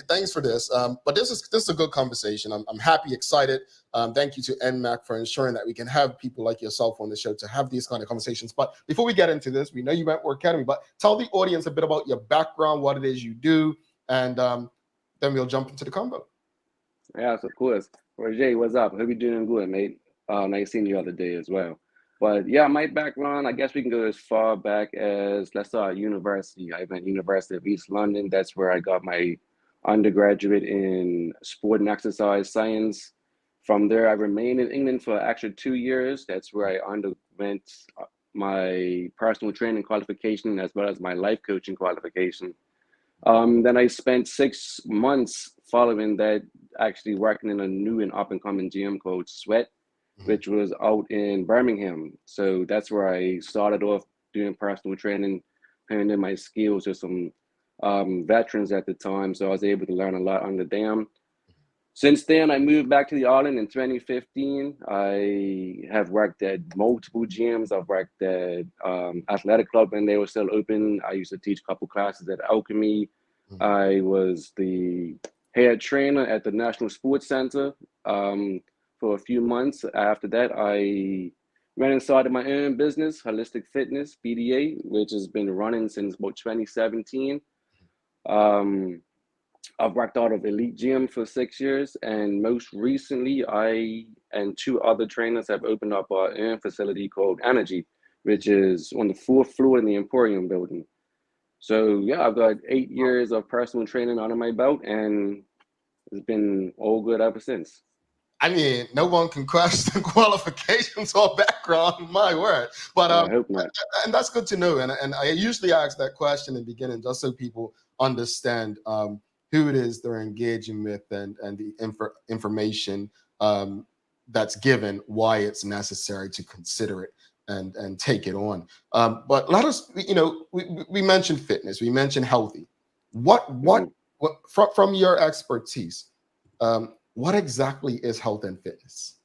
thanks for this. But this is a good conversation. I'm happy, excited. Thank you to NMAC for ensuring that we can have people like yourself on the show to have these kind of conversations. But before we get into this, we know you went to Work Academy, but tell the audience a bit about your background, what it is you do, and then we'll jump into the combo. Yes, of course. Roger, what's up? Hope you're doing good, mate. Nice seeing you the other day as well. But yeah, my background, I guess we can go as far back as, let's start university. I went to University of East London. That's where I got my undergraduate in sport and exercise science. From there, I remained in England for actually 2 years. That's where I underwent my personal training qualification as well as my life coaching qualification. Then I spent 6 months following that actually working in a new and up-and-coming gym called Sweat, which was out in Birmingham. So that's where I started off doing personal training, honing in my skills with some veterans at the time. So I was able to learn a lot under them. Since then, I moved back to the island in 2015. I have worked at multiple gyms. I've worked at athletic club when they were still open. I used to teach a couple classes at Alchemy. I was the head trainer at the National Sports Center for a few months. After that, I went and started my own business, Holistic Fitness, BDA, which has been running since about 2017. I've worked out of Elite Gym for 6 years, and most recently, I and 2 other trainers have opened up our own facility called Energy, which is on the 4th floor in the Emporium building. So yeah, I've got 8 years of personal training under my belt, and it's been all good ever since. I mean, no one can question qualifications or background, my word. But I hope not. And that's good to know. And I usually ask that question in the beginning just so people understand who it is they're engaging with and the information that's given, why it's necessary to consider it and take it on. But let us, we mentioned fitness, we mentioned healthy. What from your expertise, what exactly is health and fitness?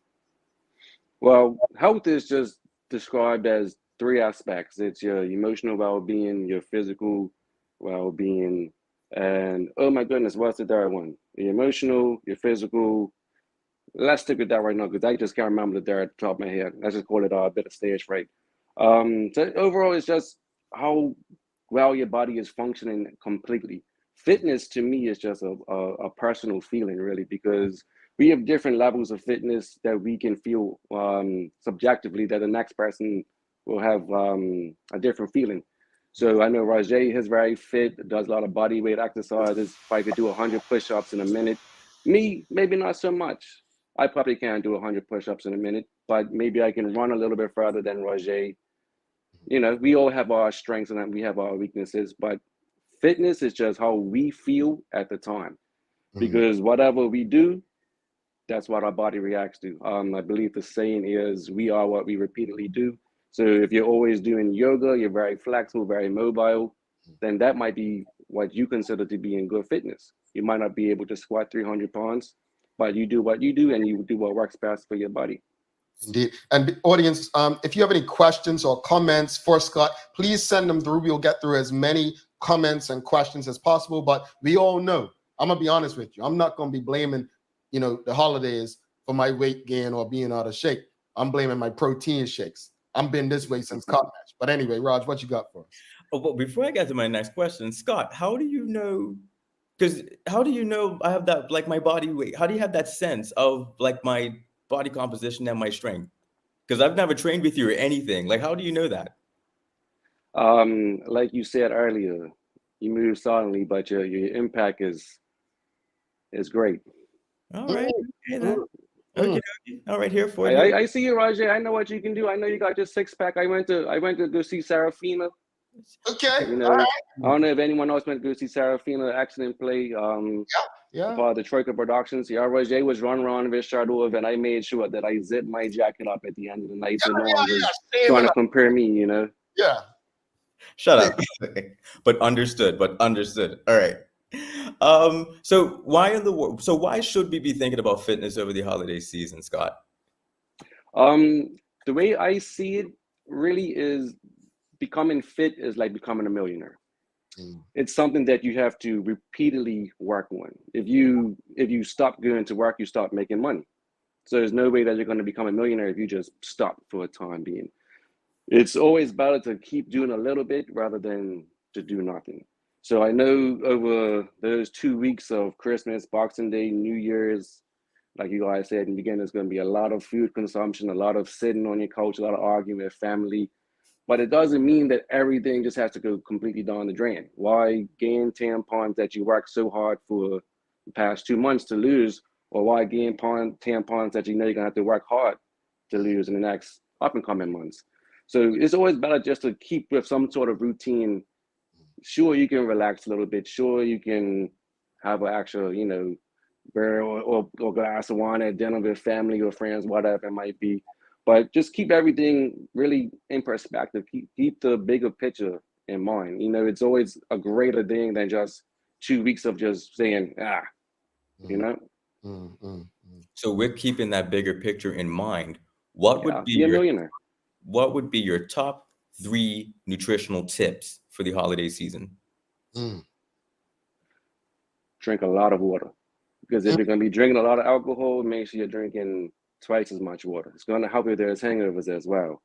Well, health is just described as 3 aspects. It's your emotional well-being, your physical well-being, and oh my goodness, what's the third one? Your emotional, your physical. Let's stick with that right now because I just can't remember the third at the top of my head. Let's just call it a bit of stage fright. So overall, it's just how well your body is functioning completely. Fitness to me is just a personal feeling, really, because we have different levels of fitness that we can feel subjectively that the next person will have a different feeling. So I know Rajay is very fit, does a lot of body weight exercises. Probably could do 100 push-ups in a minute. Me, maybe not so much. I probably can't do 100 push-ups in a minute, but maybe I can run a little bit further than Rajay. You know, we all have our strengths and we have our weaknesses, but fitness is just how we feel at the time. Because whatever we do, that's what our body reacts to. I believe the saying is, we are what we repeatedly do. So if you're always doing yoga, you're very flexible, very mobile, then that might be what you consider to be in good fitness. You might not be able to squat 300 pounds, but you do what you do and you do what works best for your body. Indeed. And the audience, if you have any questions or comments for Scott, please send them through. We'll get through as many comments and questions as possible. But we all know, I'm going to be honest with you, I'm not going to be blaming, the holidays for my weight gain or being out of shape. I'm blaming my protein shakes. I've been this way since college. But anyway, Raj, what you got for us? Oh, but before I get to my next question, Scott, how do you know? Because how do you know I have that, like my body weight? How do you have that sense of like my body composition and my strength? Because I've never trained with you or anything. Like, how do you know that? Like you said earlier, you move silently, but your impact is great. All right. Okay, then. Okay. All right, here for you. I see you, Rajay. I know what you can do. I know you got your six-pack. I went to go see Serafina. Okay. You know, I don't know if anyone else went to go see Serafina Accident Play. Yeah. Part of the Troika Productions. Yeah, Rajay was running around with Shadow, and I made sure that I zipped my jacket up at the end of the night, so no one was trying to compare me. Yeah. Shut up. But understood. All right. So why should we be thinking about fitness over the holiday season, Scott? The way I see it really is becoming fit is like becoming a millionaire. It's something that you have to repeatedly work on. If you stop going to work, you stop making money. So there's no way that you're going to become a millionaire if you just stop for a time being. It's always better to keep doing a little bit rather than to do nothing. So I know over those 2 weeks of Christmas, Boxing Day, New Year's, like you guys said in the beginning, there's going to be a lot of food consumption, a lot of sitting on your couch, a lot of arguing with family. But it doesn't mean that everything just has to go completely down the drain. Why gain tampons that you worked so hard for the past 2 months to lose, or why gain tampons that you know you're going to have to work hard to lose in the next up and coming months? So it's always better just to keep with some sort of routine. Sure, you can relax a little bit. Sure, you can have an actual, beer or glass of wine at dinner with family or friends, whatever it might be. But just keep everything really in perspective. Keep the bigger picture in mind. It's always a greater thing than just 2 weeks of just saying, So we're keeping that bigger picture in mind. What would be a millionaire? What would be your top 3 nutritional tips for the holiday season? Drink a lot of water. Because if you're going to be drinking a lot of alcohol, make sure you're drinking twice as much water. It's going to help you if there's hangovers as well.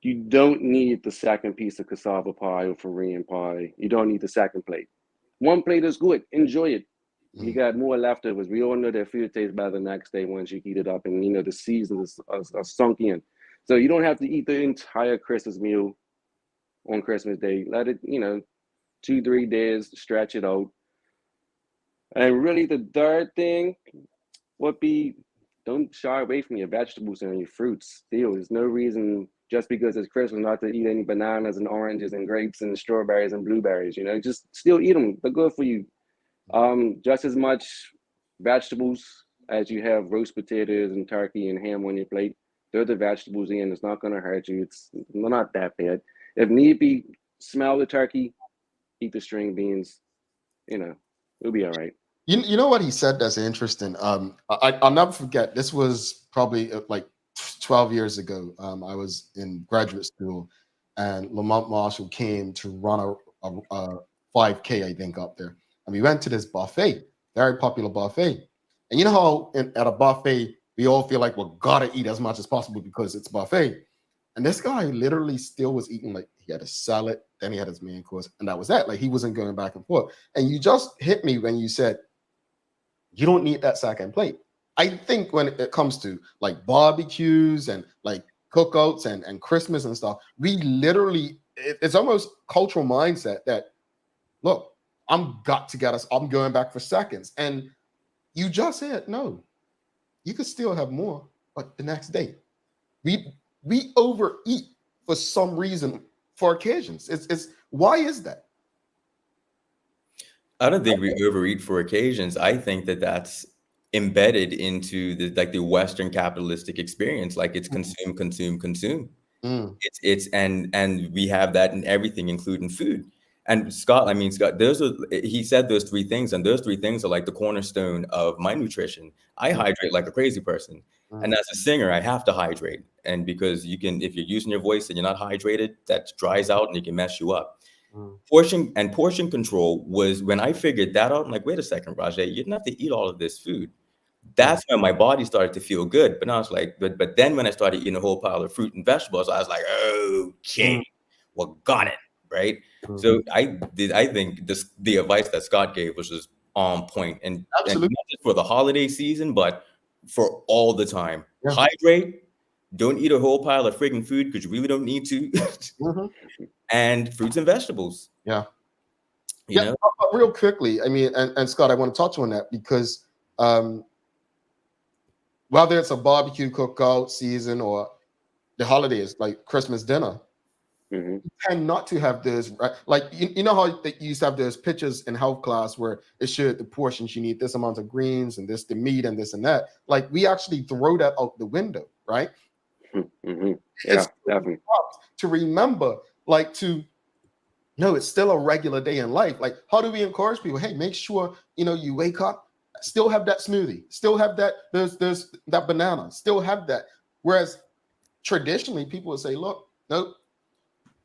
You don't need the second piece of cassava pie or Korean pie. You don't need the second plate. One plate is good. Enjoy it. You got more leftovers. We all know that food tastes better the next day once you heat it up, and the seasons are sunk in. So you don't have to eat the entire Christmas meal on Christmas Day. Let it, 2-3 days, stretch it out. And really the third thing would be, don't shy away from your vegetables and your fruits. Still, there's no reason just because it's Christmas not to eat any bananas and oranges and grapes and strawberries and blueberries. Just still eat them. They're good for you. Just as much vegetables as you have roast potatoes and turkey and ham on your plate. Throw the vegetables in. It's not going to hurt you. It's not that bad. If need be, smell the turkey, eat the string beans. It'll be all right. You know what he said that's interesting. I'll never forget. This was probably like 12 years ago. I was in graduate school, and Lamont Marshall came to run a 5K, I think, up there. And we went to this buffet, very popular buffet. And you know how at a buffet, we all feel like we're gotta eat as much as possible because it's buffet. And this guy literally still was eating, like he had a salad, then he had his main course, and that was that. Like he wasn't going back and forth. And you just hit me when you said, you don't need that second plate. I think when it comes to like barbecues and like cookouts and Christmas and stuff, we literally, it's almost cultural mindset that, look, I'm going back for seconds. And you just said, no, you could still have more, but the next day. We overeat for some reason for occasions. It's why is that? I don't think we overeat for occasions. I think that that's embedded into the Western capitalistic experience. Like it's consume, consume, consume. It's and we have that in everything, including food. And Scott, he said those three things, and those three things are like the cornerstone of my nutrition. I hydrate like a crazy person. And as a singer, I have to hydrate. And because if you're using your voice and you're not hydrated, that dries out and it can mess you up. Portion control was when I figured that out. I'm like, wait a second, Rajay, you didn't have to eat all of this food. That's when my body started to feel good. But I was like, but then when I started eating a whole pile of fruit and vegetables, I was like, okay, well, got it, right? So I think the advice that Scott gave was just on point, and not just for the holiday season, but for all the time. Hydrate. Don't eat a whole pile of freaking food because you really don't need to. And fruits and vegetables. Yeah. You know? But real quickly, I mean, and Scott, I want to touch on that because whether it's a barbecue cookout season or the holidays, like Christmas dinner, you tend not to have this, right? Like, you know how you used to have those pictures in health class where it showed the portions, you need this amount of greens and this, the meat and this and that. Like, we actually throw that out the window, right? Yeah, definitely. To remember, like, no, it's still a regular day in life. Like, how do we encourage people? Hey, make sure, you wake up, still have that smoothie, still have that, there's that banana, still have that. Whereas traditionally people would say, look, nope,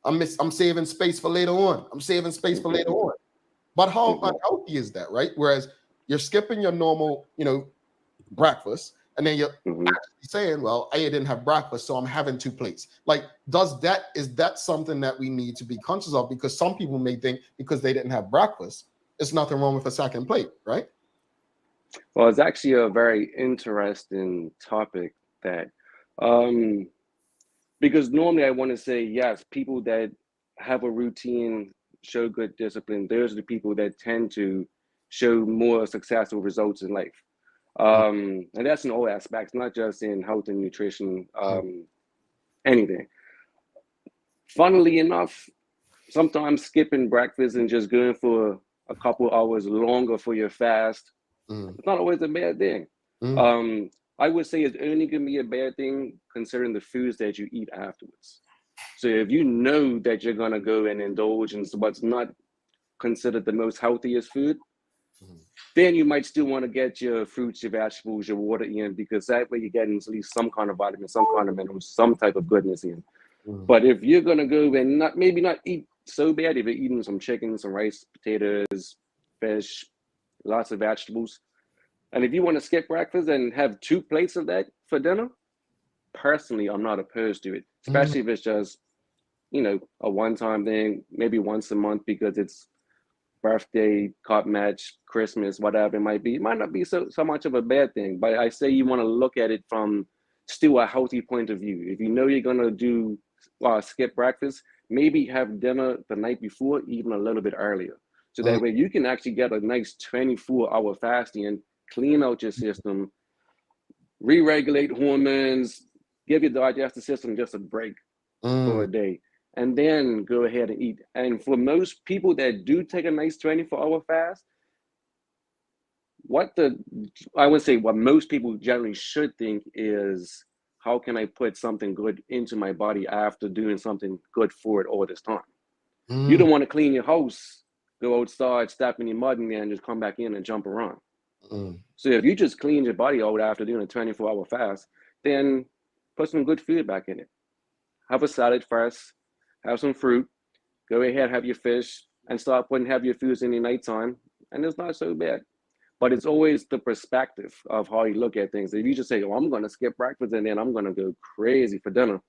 I'm saving space for later on. I'm saving space for later on. But how unhealthy is that, right? Whereas you're skipping your normal, breakfast, and then you're actually saying, well, I didn't have breakfast, so I'm having 2 plates. Like, is that something that we need to be conscious of? Because some people may think because they didn't have breakfast, there's nothing wrong with a second plate, right? Well, it's actually a very interesting topic that, because normally I want to say, yes, people that have a routine, show good discipline, those are the people that tend to show more successful results in life. And that's in all aspects, not just in health and nutrition, anything. Funnily enough, sometimes skipping breakfast and just going for a couple hours longer for your fast, it's not always a bad thing. I would say it's only going to be a bad thing considering the foods that you eat afterwards. So if you know that you're going to go and indulge in what's not considered the most healthiest food, then you might still want to get your fruits, your vegetables, your water in, because that way you're getting at least some kind of vitamin, some kind of minerals, some type of goodness in. But if you're going to go and maybe not eat so bad, if you're eating some chicken, some rice, potatoes, fish, lots of vegetables, and if you want to skip breakfast and have 2 plates of that for dinner, personally, I'm not opposed to it, especially if it's just, a one-time thing, maybe once a month because it's birthday, cup match, Christmas, whatever it might be. It might not be so much of a bad thing, but I say you want to look at it from still a healthy point of view. If you know you're going to do skip breakfast, maybe have dinner the night before, even a little bit earlier. So that way you can actually get a nice 24-hour fasting and clean out your system, re-regulate hormones, give your digestive system just a break for a day, and then go ahead and eat. And for most people that do take a nice 24-hour fast, what most people generally should think is, how can I put something good into my body after doing something good for it all this time? You don't want to clean your house, go outside, step in your mud, and then just come back in and jump around. So if you just clean your body out after doing a 24-hour fast, then put some good food back in it. Have a salad first, have some fruit, go ahead, have your fish, and start putting heavier foods in the nighttime, and it's not so bad. But it's always the perspective of how you look at things. If you just say, oh, I'm going to skip breakfast and then I'm going to go crazy for dinner,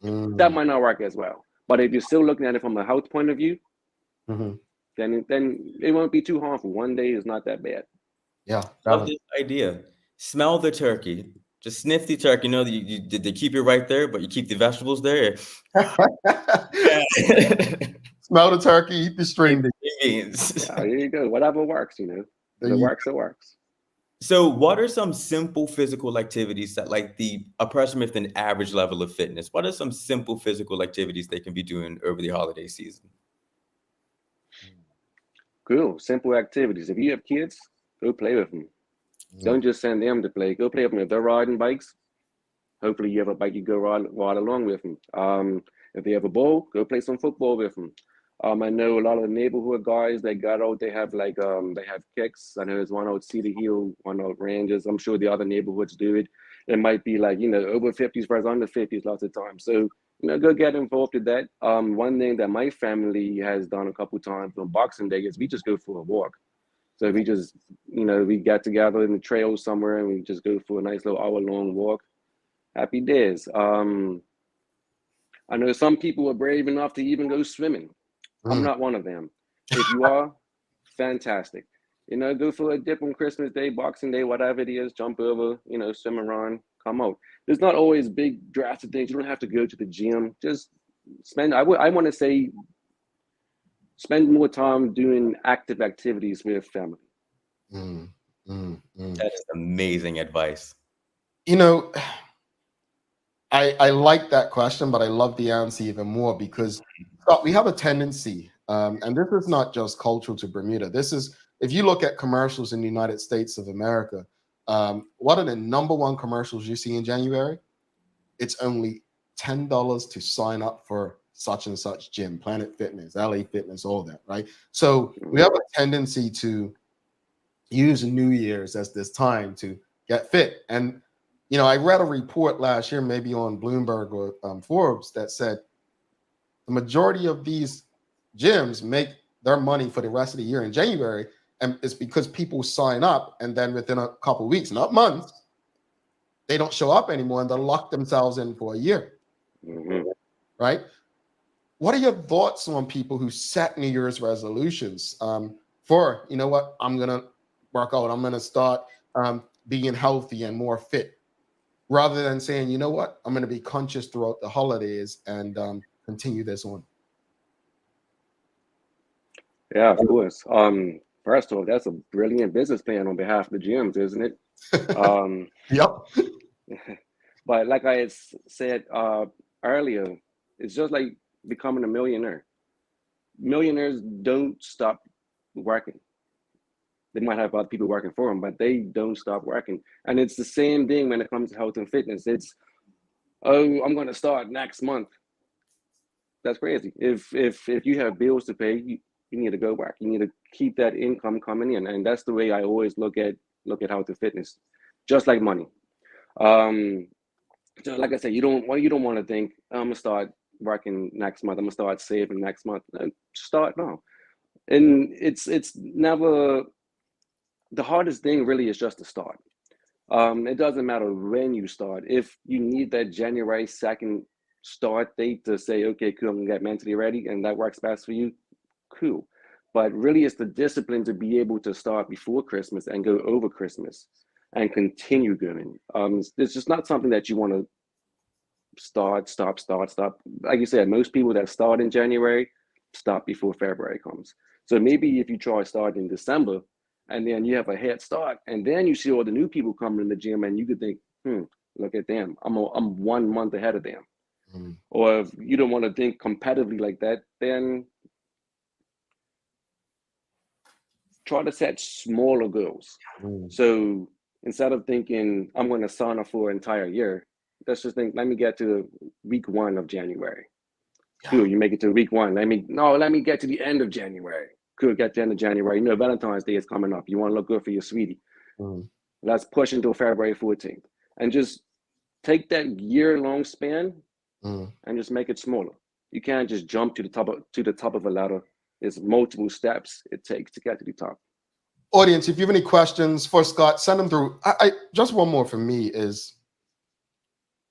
that might not work as well. But if you're still looking at it from a health point of view, then it won't be too harmful. One day is not that bad. Yeah. Love this idea. Smell the turkey. Just sniff the turkey. You know, did they keep it right there, but you keep the vegetables there. Smell the turkey, eat the string beans. Yeah, there you go. Whatever works, you know. If it works, it works. So what are some simple physical activities that like a person with an average level of fitness, what are some simple physical activities they can be doing over the holiday season? Cool. Simple activities. If you have kids, go play with them. Don't just send them to play. Go play with them. If they're riding bikes, hopefully you have a bike you go ride along with them. If they have a ball, go play some football with them. I know a lot of the neighborhood guys that got out, they have like they have kicks. I know there's one out Cedar Hill, one out Rangers. I'm sure the other neighborhoods do it. It might be like, you know, over 50s versus under 50s lots of times. So, you know, go get involved with that. One thing that my family has done a couple times on Boxing Day is we just go for a walk. So we just, you know, we get together in the trail somewhere and we just go for a nice little hour-long walk. Happy days. I know some people are brave enough to even go swimming. I'm not one of them. If you are, fantastic. You know, go for a dip on Christmas Day, Boxing Day, whatever it is, jump over, you know, swim around, come out. There's not always big drastic things. You don't have to go to the gym. Just I want to say, spend more time doing active activities with family. That is amazing advice. You know, I like that question, but I love the answer even more because we have a tendency, and this is not just cultural to Bermuda. This is, if you look at commercials in the United States of America, what are the number one commercials you see in January? It's only $10 to sign up for such and such gym, Planet Fitness, LA Fitness, all that, right? So we have a tendency to use New Year's as this time to get fit. And you know, I read a report last year, maybe on Bloomberg or Forbes, that said the majority of these gyms make their money for the rest of the year in January, and it's because people sign up and then within a couple of weeks, not months, they don't show up anymore and they lock themselves in for a year. Right? What are your thoughts on people who set New Year's resolutions for, you know what, I'm going to work out, I'm going to start being healthy and more fit, rather than saying, you know what, I'm going to be conscious throughout the holidays and continue this on? Yeah, of course. First of all, that's a brilliant business plan on behalf of the gyms, isn't it? Yep. But like I had said earlier, it's just like becoming a millionaire. Millionaires don't stop working. They might have other people working for them, but they don't stop working. And it's the same thing when it comes to health and fitness. It's, oh, I'm going to start next month. That's crazy. If you have bills to pay, you need to go work. You need to keep that income coming in, and that's the way I always look at health and fitness, just like money. So like I said, you don't want to think, I'm gonna start working next month. I'm gonna start saving next month. Start now, and it's never. The hardest thing really is just to start. It doesn't matter when you start. If you need that January 2nd start date to say, okay, cool, I'm gonna get mentally ready, and that works best for you, cool. But really, it's the discipline to be able to start before Christmas and go over Christmas and continue going. It's just not something that you want to start. Like you said, most people that start in January stop before February comes. So maybe if you try starting in December, and then you have a head start, and then you see all the new people coming in the gym, and you could think, look at them. I'm 1 month ahead of them. Or if you don't want to think competitively like that, then try to set smaller goals. So instead of thinking, I'm going to sign up for an entire year, let's just think, let me get to week 1 of January. Cool, you make it to week 1. Let me get to the end of January. Cool, get to the end of January. You know, Valentine's Day is coming up. You want to look good for your sweetie. Let's push until February 14th. And just take that year-long span and just make it smaller. You can't just jump to the top of a ladder. There's multiple steps it takes to get to the top. Audience, if you have any questions for Scott, send them through. I just one more for me is,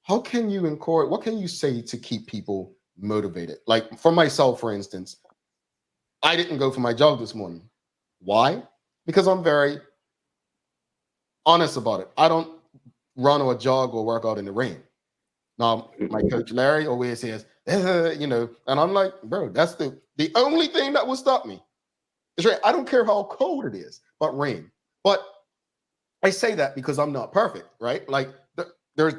what can you say to keep people motivated? Like for myself, for instance, I didn't go for my jog this morning. Why? Because I'm very honest about it. I don't run or jog or work out in the rain. Now, my coach Larry always says, you know, and I'm like, bro, that's the only thing that will stop me. It's rain. I don't care how cold it is, but rain. But I say that because I'm not perfect, right? Like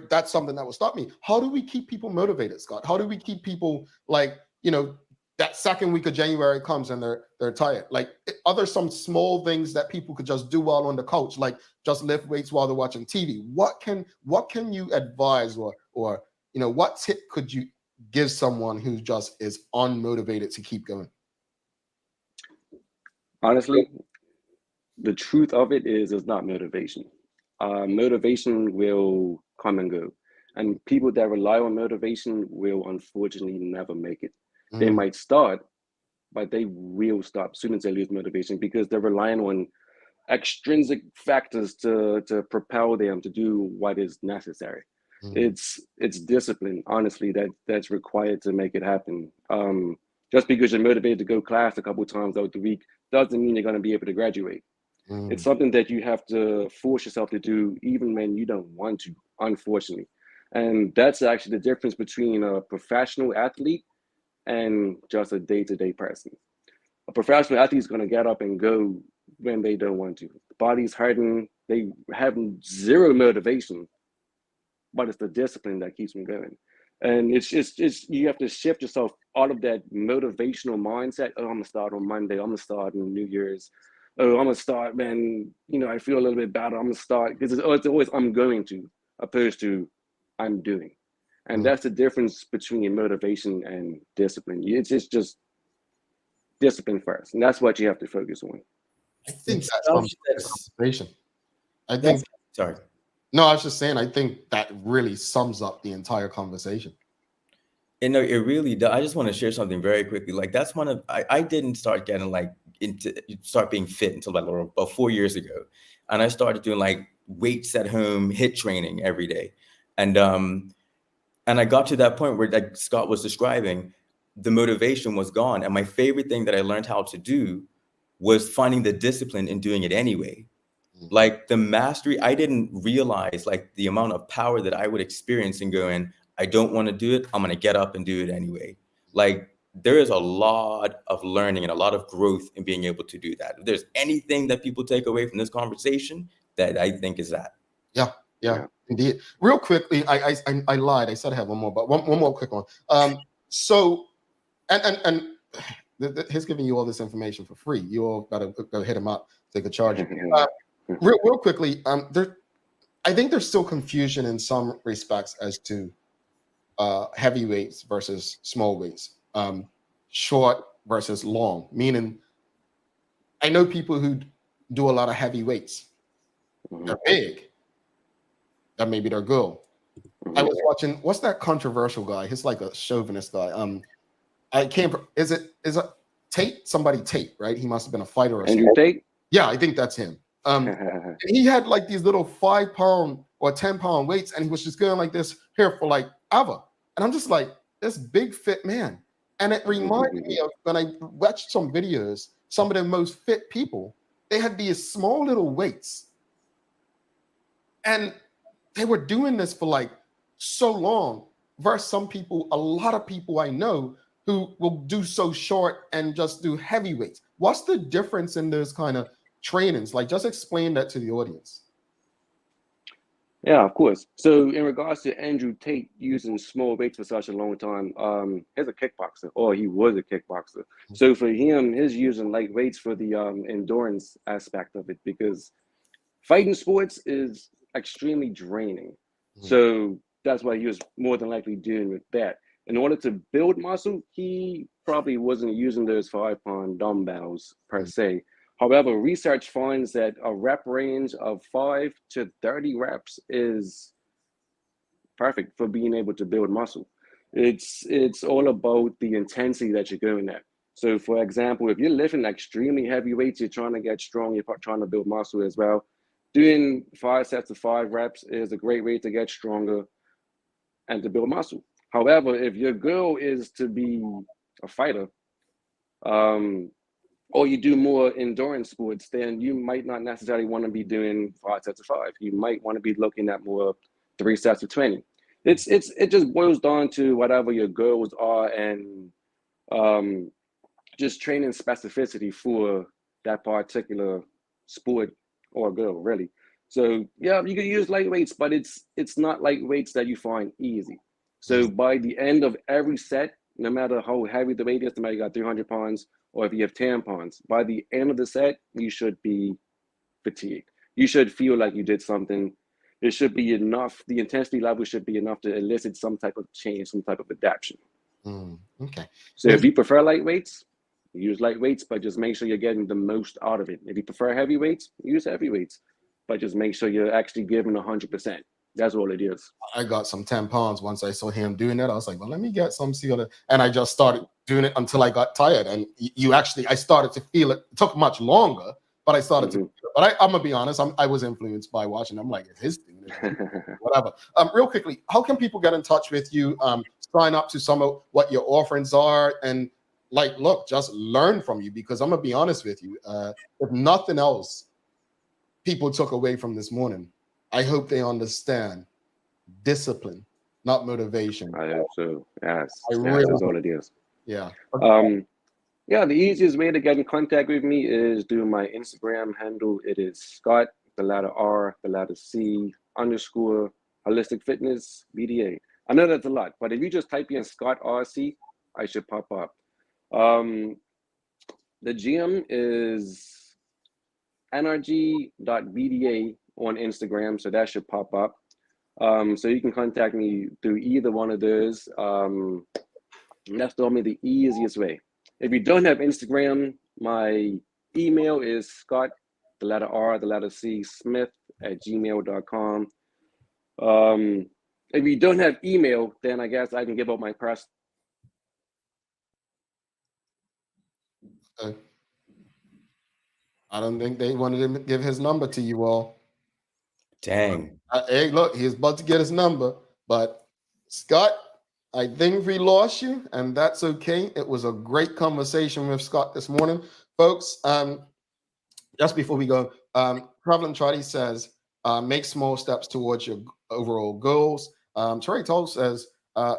that's something that will stop me. How do we keep people motivated, Scott? How do we keep people like, you know, that second week of January comes and they're tired? Like, are there some small things that people could just do while on the couch, like just lift weights while they're watching TV? What can you advise, or you know, what tip could you give someone who just is unmotivated to keep going? Honestly, the truth of it is it's not motivation. Motivation will come and go. And people that rely on motivation will unfortunately never make it. They might start, but they will stop as soon as they lose motivation because they're relying on extrinsic factors to propel them to do what is necessary. It's discipline, honestly, that's required to make it happen. Just because you're motivated to go class a couple of times out the week doesn't mean you're going to be able to graduate. It's something that you have to force yourself to do even when you don't want to, unfortunately. And that's actually the difference between a professional athlete and just a day-to-day person. A professional athlete is going to get up and go when they don't want to. The body's hurting, they have zero motivation, but it's the discipline that keeps them going. And it's you have to shift yourself out of that motivational mindset. Oh, I'm gonna start on Monday. I'm gonna start on New Year's. Oh, I'm gonna start, man. You know, I feel a little bit better. I'm gonna start because it's always I'm going to, opposed to I'm doing. And that's the difference between motivation and discipline. It's just discipline first, and that's what you have to focus on. I think that's conversation. I think. Sorry. No, I was just saying. I think that really sums up the entire conversation. And no, it really does. I just want to share something very quickly. Like that's one of I didn't start getting like start being fit until like about 4 years ago, and I started doing like weights at home, HIIT training every day, and I got to that point where, like Scott was describing, the motivation was gone, and my favorite thing that I learned how to do was finding the discipline in doing it anyway. Like the mastery, I didn't realize like the amount of power that I would experience in going, I don't want to do it, I'm going to get up and do it anyway. Like there is a lot of learning and a lot of growth in being able to do that. If there's anything that people take away from this conversation, that I think is that. Yeah, indeed. Real quickly, I lied. I said I have one more, but one more quick one. So, and he's giving you all this information for free. You all got to go hit him up. They could charge you. Real quickly, I think there's still confusion in some respects as to heavyweights versus small weights, short versus long. Meaning, I know people who do a lot of heavy weights. They're big. That maybe they're good. I was watching. What's that controversial guy? He's like a chauvinist guy. I can't. Is it Tate? Somebody Tate, right? He must have been a fighter or something. Andrew Tate? Yeah, I think that's him. And he had like these little 5 pound or 10 pound weights, and he was just going like this here for like ever. And I'm just like, this big fit man. And it reminded me of when I watched some videos, some of the most fit people, they had these small little weights. And they were doing this for like so long, versus some people, a lot of people I know who will do so short and just do heavy weights. What's the difference in those kind of trainings? Like, just explain that to the audience. Yeah, of course. So in regards to Andrew Tate using small weights for such a long time, he's a kickboxer, or he was a kickboxer. So for him, he's using light weights for the endurance aspect of it, because fighting sports is extremely draining. So that's why he was more than likely doing with that. In order to build muscle, he probably wasn't using those 5 pound dumbbells per se. However, research finds that a rep range of 5 to 30 reps is perfect for being able to build muscle. It's all about the intensity that you're going at. So for example, if you're lifting extremely heavy weights, you're trying to get strong, you're trying to build muscle as well. Doing 5 sets of 5 reps is a great way to get stronger and to build muscle. However, if your goal is to be a fighter, or you do more endurance sports, then you might not necessarily want to be doing 5 sets of 5. You might want to be looking at more 3 sets of 20. It just boils down to whatever your goals are, and just training specificity for that particular sport or goal, really. So yeah, you can use light weights, but it's not light weights that you find easy. So by the end of every set, no matter how heavy the weight is, no matter you got 300 pounds or if you have 10 pounds, by the end of the set, you should be fatigued. You should feel like you did something. It should be enough. The intensity level should be enough to elicit some type of change, some type of adaptation. Okay. So if you prefer light weights, use light weights, but just make sure you're getting the most out of it. If you prefer heavy weights, use heavy weights, but just make sure you're actually giving 100%. That's all it is. I got some 10 pounds once I saw him doing it. I was like, well, let me get some, see what it, and I just started doing it until I got tired. And I started to feel it. It took much longer, but I started to feel it. But I'm gonna be honest, I was influenced by watching. I'm like, it's his thing, whatever. Real quickly, how can people get in touch with you? Sign up to some of what your offerings are, and like, look, just learn from you, because I'm gonna be honest with you. If nothing else, people took away from this morning, I hope they understand discipline, not motivation. I hope so. Yes, really, that's all it is. Yeah. Yeah, the easiest way to get in contact with me is through my Instagram handle. It is Scott, the letter R, the letter C, _ Holistic Fitness BDA. I know that's a lot, but if you just type in Scott RC, I should pop up. The gym is energy.bda on Instagram, so that should pop up. So you can contact me through either one of those. That's normally the easiest way. If you don't have Instagram, my email is Scott, the letter R, the letter C, Smith @gmail.com. If you don't have email, then I guess I can give up my press. I don't think they wanted him to give his number to you all. Dang. Hey, look, he's about to get his number, but Scott, I think we lost you, and that's okay. It was a great conversation with Scott this morning, folks. Just before we go, Prevalent Trotty says, make small steps towards your overall goals. Trey Toll says,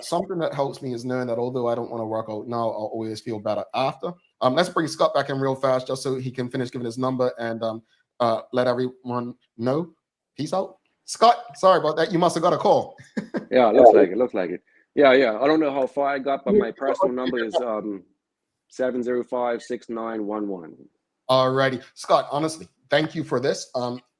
something that helps me is knowing that although I don't want to work out now, I'll always feel better after. Let's bring Scott back in real fast just so he can finish giving his number and let everyone know. Peace out. Scott, sorry about that. You must have got a call. Yeah, looks like it. Yeah. I don't know how far I got, but my personal number is 705-6911. All righty. Scott, honestly, thank you for this.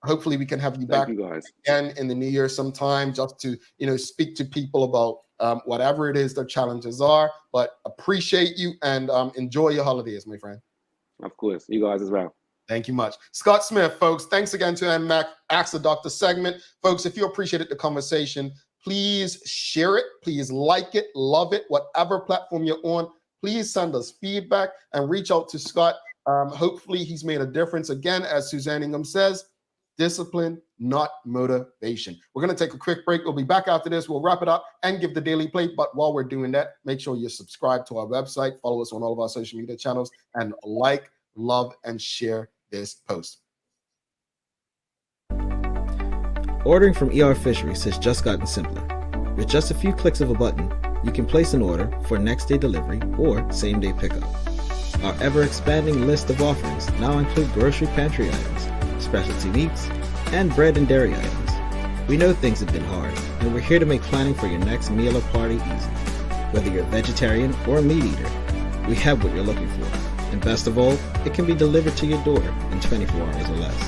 Hopefully we can have you back again in the new year sometime, just to speak to people about whatever it is their challenges are. But appreciate you, and enjoy your holidays, my friend. Of course, you guys as well. Thank you much. Scott Smith, folks, thanks again to NMAC Ask the Doctor segment. Folks, if you appreciated the conversation, please share it. Please like it, love it, whatever platform you're on. Please send us feedback and reach out to Scott. Hopefully he's made a difference. Again, as Suzanne Ingham says, discipline, not motivation. We're going to take a quick break. We'll be back after this. We'll wrap it up and give the daily plate. But while we're doing that, make sure you subscribe to our website, follow us on all of our social media channels, and like, love, and share this post. Ordering from ER Fisheries has just gotten simpler. With just a few clicks of a button, you can place an order for next day delivery or same day pickup. Our ever-expanding list of offerings now include grocery pantry items, specialty meats, and bread and dairy items. We know things have been hard, and we're here to make planning for your next meal or party easy. Whether you're a vegetarian or a meat eater, we have what you're looking for. And best of all, it can be delivered to your door in 24 hours or less.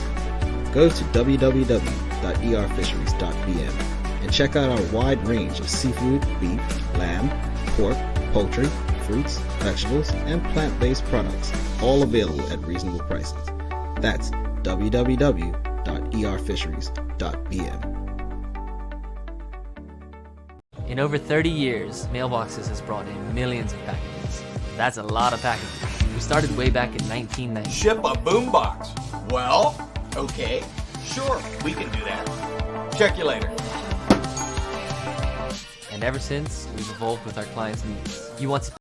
Go to www.erfisheries.bm and check out our wide range of seafood, beef, lamb, pork, poultry, fruits, vegetables, and plant-based products, all available at reasonable prices. That's www.erfisheries.bm. In over 30 years, Mailboxes has brought in millions of packages. That's a lot of packages. We started way back in 1990. Ship a boombox. Well, okay, sure, we can do that. Check you later. And ever since, we've evolved with our clients' needs. You want to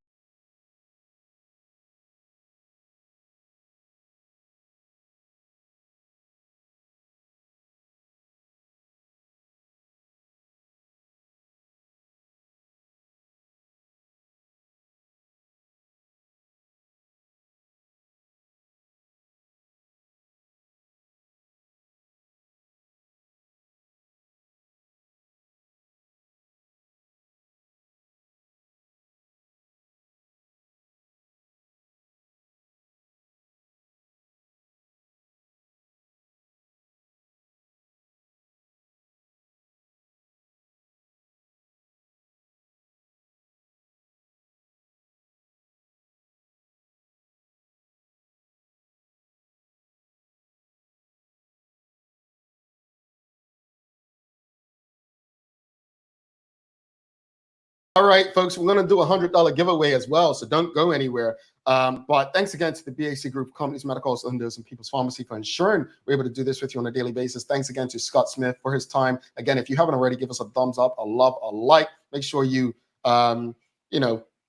All right, folks, we're going to do a $100 giveaway as well, so don't go anywhere. But thanks again to the BAC Group, Companies, Medical Lenders, and People's Pharmacy for ensuring we're able to do this with you on a daily basis. Thanks again to Scott Smith for his time. Again, if you haven't already, give us a thumbs up, a love, a like. Make sure you,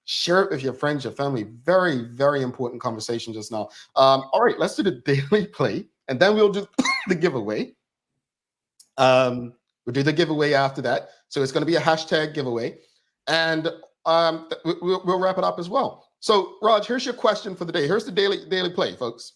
share it with your friends, your family. Very, very important conversation just now. All right, let's do the daily play, and then we'll do the giveaway. We'll do the giveaway after that. So it's going to be a hashtag giveaway. And we'll wrap it up as well. So, Raj, here's your question for the day. Here's the daily play, folks.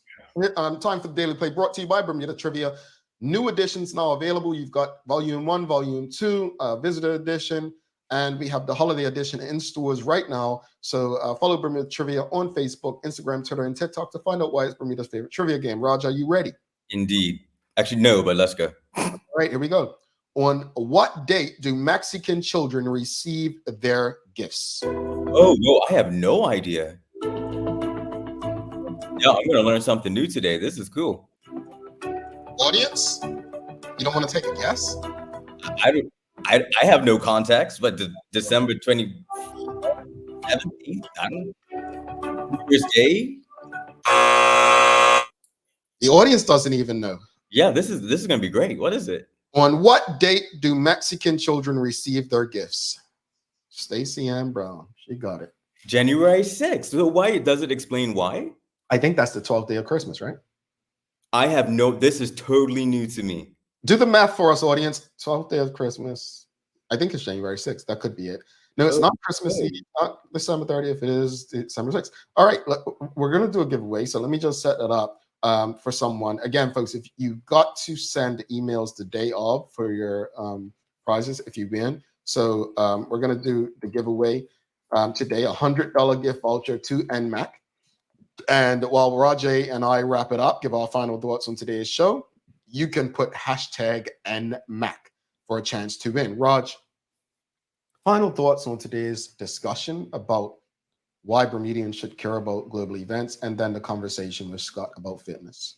Time for the daily play, brought to you by Bermuda Trivia. New editions now available. You've got Volume 1, Volume 2, Visitor Edition, and we have the Holiday Edition in stores right now. So follow Bermuda Trivia on Facebook, Instagram, Twitter, and TikTok to find out why it's Bermuda's favorite trivia game. Raj, are you ready? Indeed. Actually, no, but let's go. All right, here we go. On what date do Mexican children receive their gifts? Oh, no, I have no idea. Yeah, I'm going to learn something new today. This is cool. Audience, you don't want to take a guess? I have no context, but December 27th, I don't know. Year's Day? The audience doesn't even know. Yeah, this is going to be great. What is it? On what date do Mexican children receive their gifts? Stacey Ann Brown, she got it. January 6th. So why? Does it explain why? I think that's the 12th day of Christmas, right? This is totally new to me. Do the math for us, audience. 12th day of Christmas. I think it's January 6th. That could be it. No, it's not Christmas Eve, not December 30th. It is December 6th. All right, we're going to do a giveaway. So let me just set it up for someone. Again, folks, if you got to send emails the day of for your prizes if you win. So we're going to do the giveaway today, a $100 gift voucher to NMAC. And while Rajay and I wrap it up, give our final thoughts on today's show, you can put hashtag NMAC for a chance to win. Raj, final thoughts on today's discussion about why Bermudians should care about global events, and then the conversation with Scott about fitness.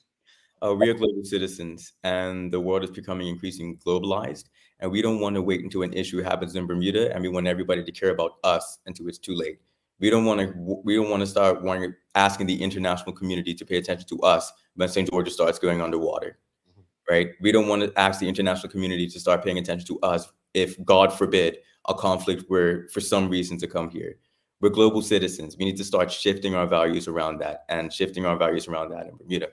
We are global citizens, and the world is becoming increasingly globalized, and we don't want to wait until an issue happens in Bermuda, and we want everybody to care about us until it's too late. We don't want to start asking the international community to pay attention to us when St. George starts going underwater, right? We don't want to ask the international community to start paying attention to us if, God forbid, a conflict were for some reason to come here. We're global citizens. We need to start shifting our values around that and shifting our values around that in Bermuda.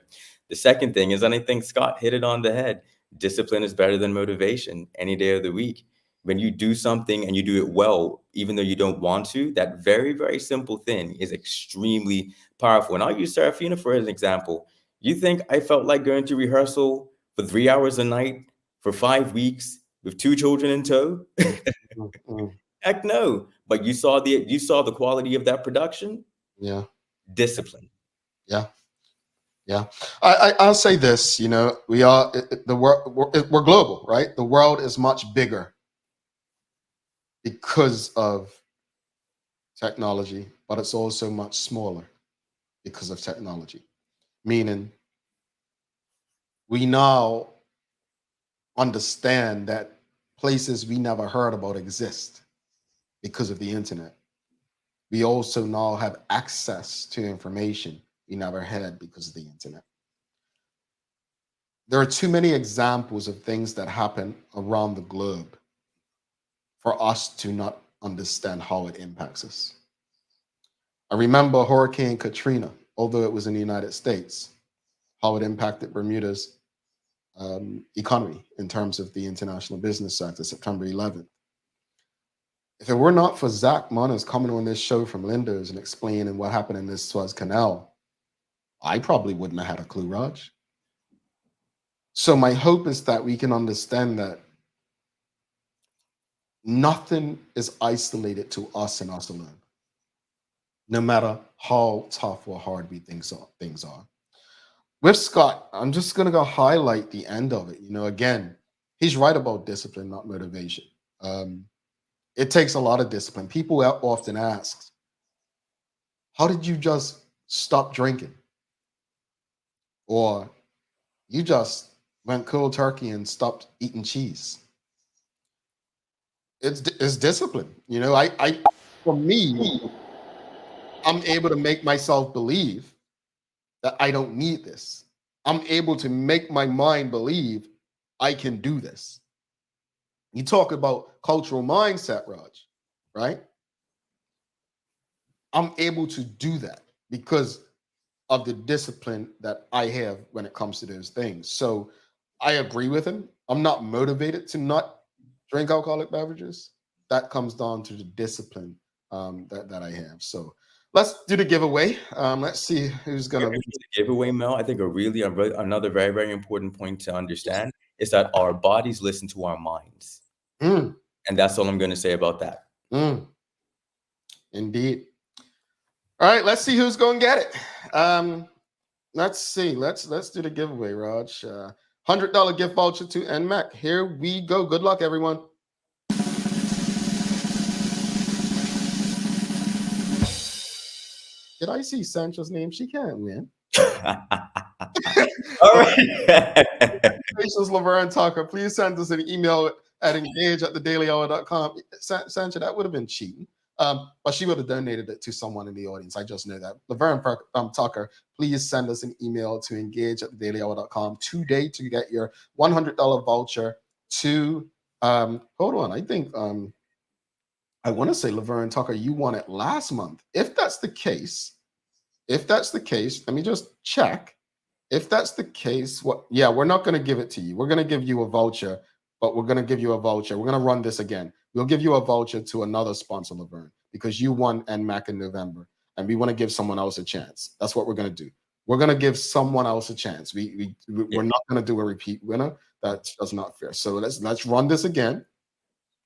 The second thing is, and I think Scott hit it on the head, discipline is better than motivation any day of the week. When you do something and you do it well, even though you don't want to, that very, very simple thing is extremely powerful. And I'll use Serafina for an example. You think I felt like going to rehearsal for 3 hours a night for 5 weeks with 2 children in tow? Heck no. But you saw the quality of that production. Yeah. Discipline. Yeah. Yeah. I'll say this, we are the world, we're global, right? The world is much bigger because of technology, but it's also much smaller because of technology. Meaning we now understand that places we never heard about exist because of the internet. We also now have access to information we never had because of the internet. There are too many examples of things that happen around the globe for us to not understand how it impacts us. I remember Hurricane Katrina, although it was in the United States, how it impacted Bermuda's economy in terms of the international business sector, September 11th. If it were not for Zach Munners coming on this show from Lindo's and explaining what happened in this Suez Canal, I probably wouldn't have had a clue, Raj. So my hope is that we can understand that nothing is isolated to us and us alone, no matter how tough or hard we think things are. With Scott, I'm just going to go highlight the end of it. Again, he's right about discipline, not motivation. It takes a lot of discipline. People often ask, how did you just stop drinking? Or you just went cold turkey and stopped eating cheese? It's discipline. You know, I for me, I'm able to make myself believe that I don't need this. I'm able to make my mind believe I can do this. You talk about cultural mindset, Raj, right? I'm able to do that because of the discipline that I have when it comes to those things. So I agree with him. I'm not motivated to not drink alcoholic beverages. That comes down to the discipline that I have. So let's do the giveaway. Let's see who's gonna The giveaway, Mel. I think another very, very important point to understand is that our bodies listen to our minds, and that's all I'm going to say about that. Indeed. All right, let's see who's going to get it. Let's see. Let's do the giveaway, Raj. $100 gift voucher to NMAC. Here we go. Good luck, everyone. Did I see Sancho's name? She can't win. All right. Congratulations, Laverne Tucker. Please send us an email at engage@thedailyhour.com. Sancho, that would have been cheating. But she would have donated it to someone in the audience. I just know that. Laverne Tucker, please send us an email to engage@thedailyhour.com today to get your $100 voucher to hold on. I think I want to say Laverne Tucker, you won it last month. If that's the case, let me just check. If that's the case, we're not going to give it to you. We're going to give you a voucher, but we're going to give you a voucher. We're going to run this again. We'll give you a voucher to another sponsor, Laverne, because you won NMAC in November, and we want to give someone else a chance. That's what we're going to do. We're going to give someone else a chance. We're not going to do a repeat winner. That's not fair. So let's run this again.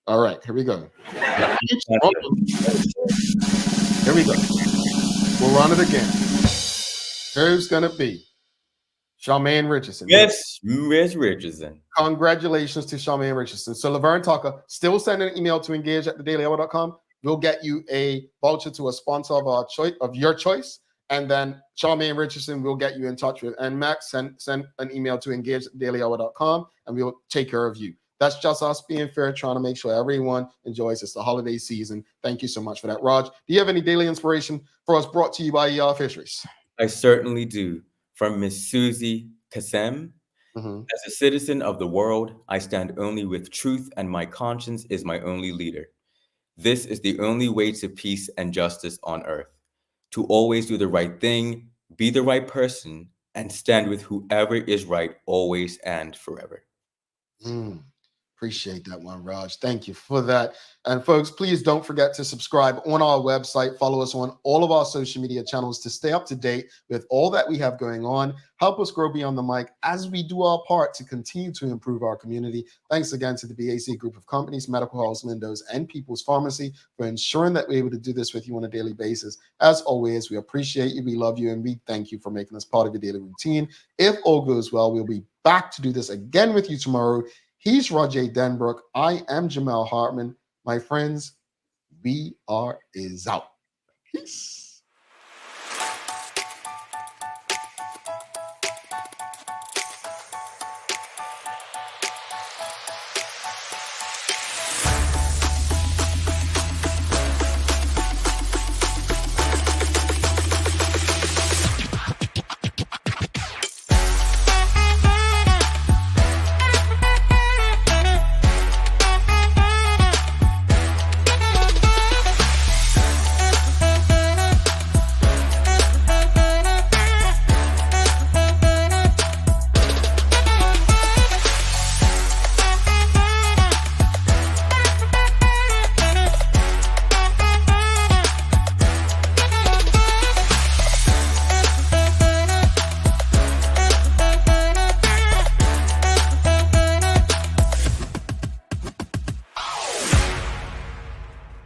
All right, here we go. Here we go. We'll run it again. Who's going to be? Charmaine Richardson. Yes, Miss Richardson. Congratulations to Charmaine Richardson. So Laverne Tucker, still send an email to engage@thedailyhour.com. We'll get you a voucher to a sponsor of your choice. And then Charmaine Richardson will get you in touch with NMAC. Send an email to engage@thedailyhour.com and we'll take care of you. That's just us being fair, trying to make sure everyone enjoys. It's the holiday season. Thank you so much for that. Raj, do you have any daily inspiration for us brought to you by ER Fisheries? I certainly do. From Miss Susie Kasem. As a citizen of the world, I stand only with truth, and my conscience is my only leader. This is the only way to peace and justice on earth. To always do the right thing, be the right person, and stand with whoever is right always and forever. Appreciate that one, Raj. Thank you for that. And folks, please don't forget to subscribe on our website. Follow us on all of our social media channels to stay up to date with all that we have going on. Help us grow beyond the mic as we do our part to continue to improve our community. Thanks again to the BAC group of companies, Medical House, Lindos, and People's Pharmacy for ensuring that we're able to do this with you on a daily basis. As always, we appreciate you, we love you, and we thank you for making us part of your daily routine. If all goes well, we'll be back to do this again with you tomorrow. He's Roger Denbrook. I am Jamel Hartman. My friends, we are out. Peace.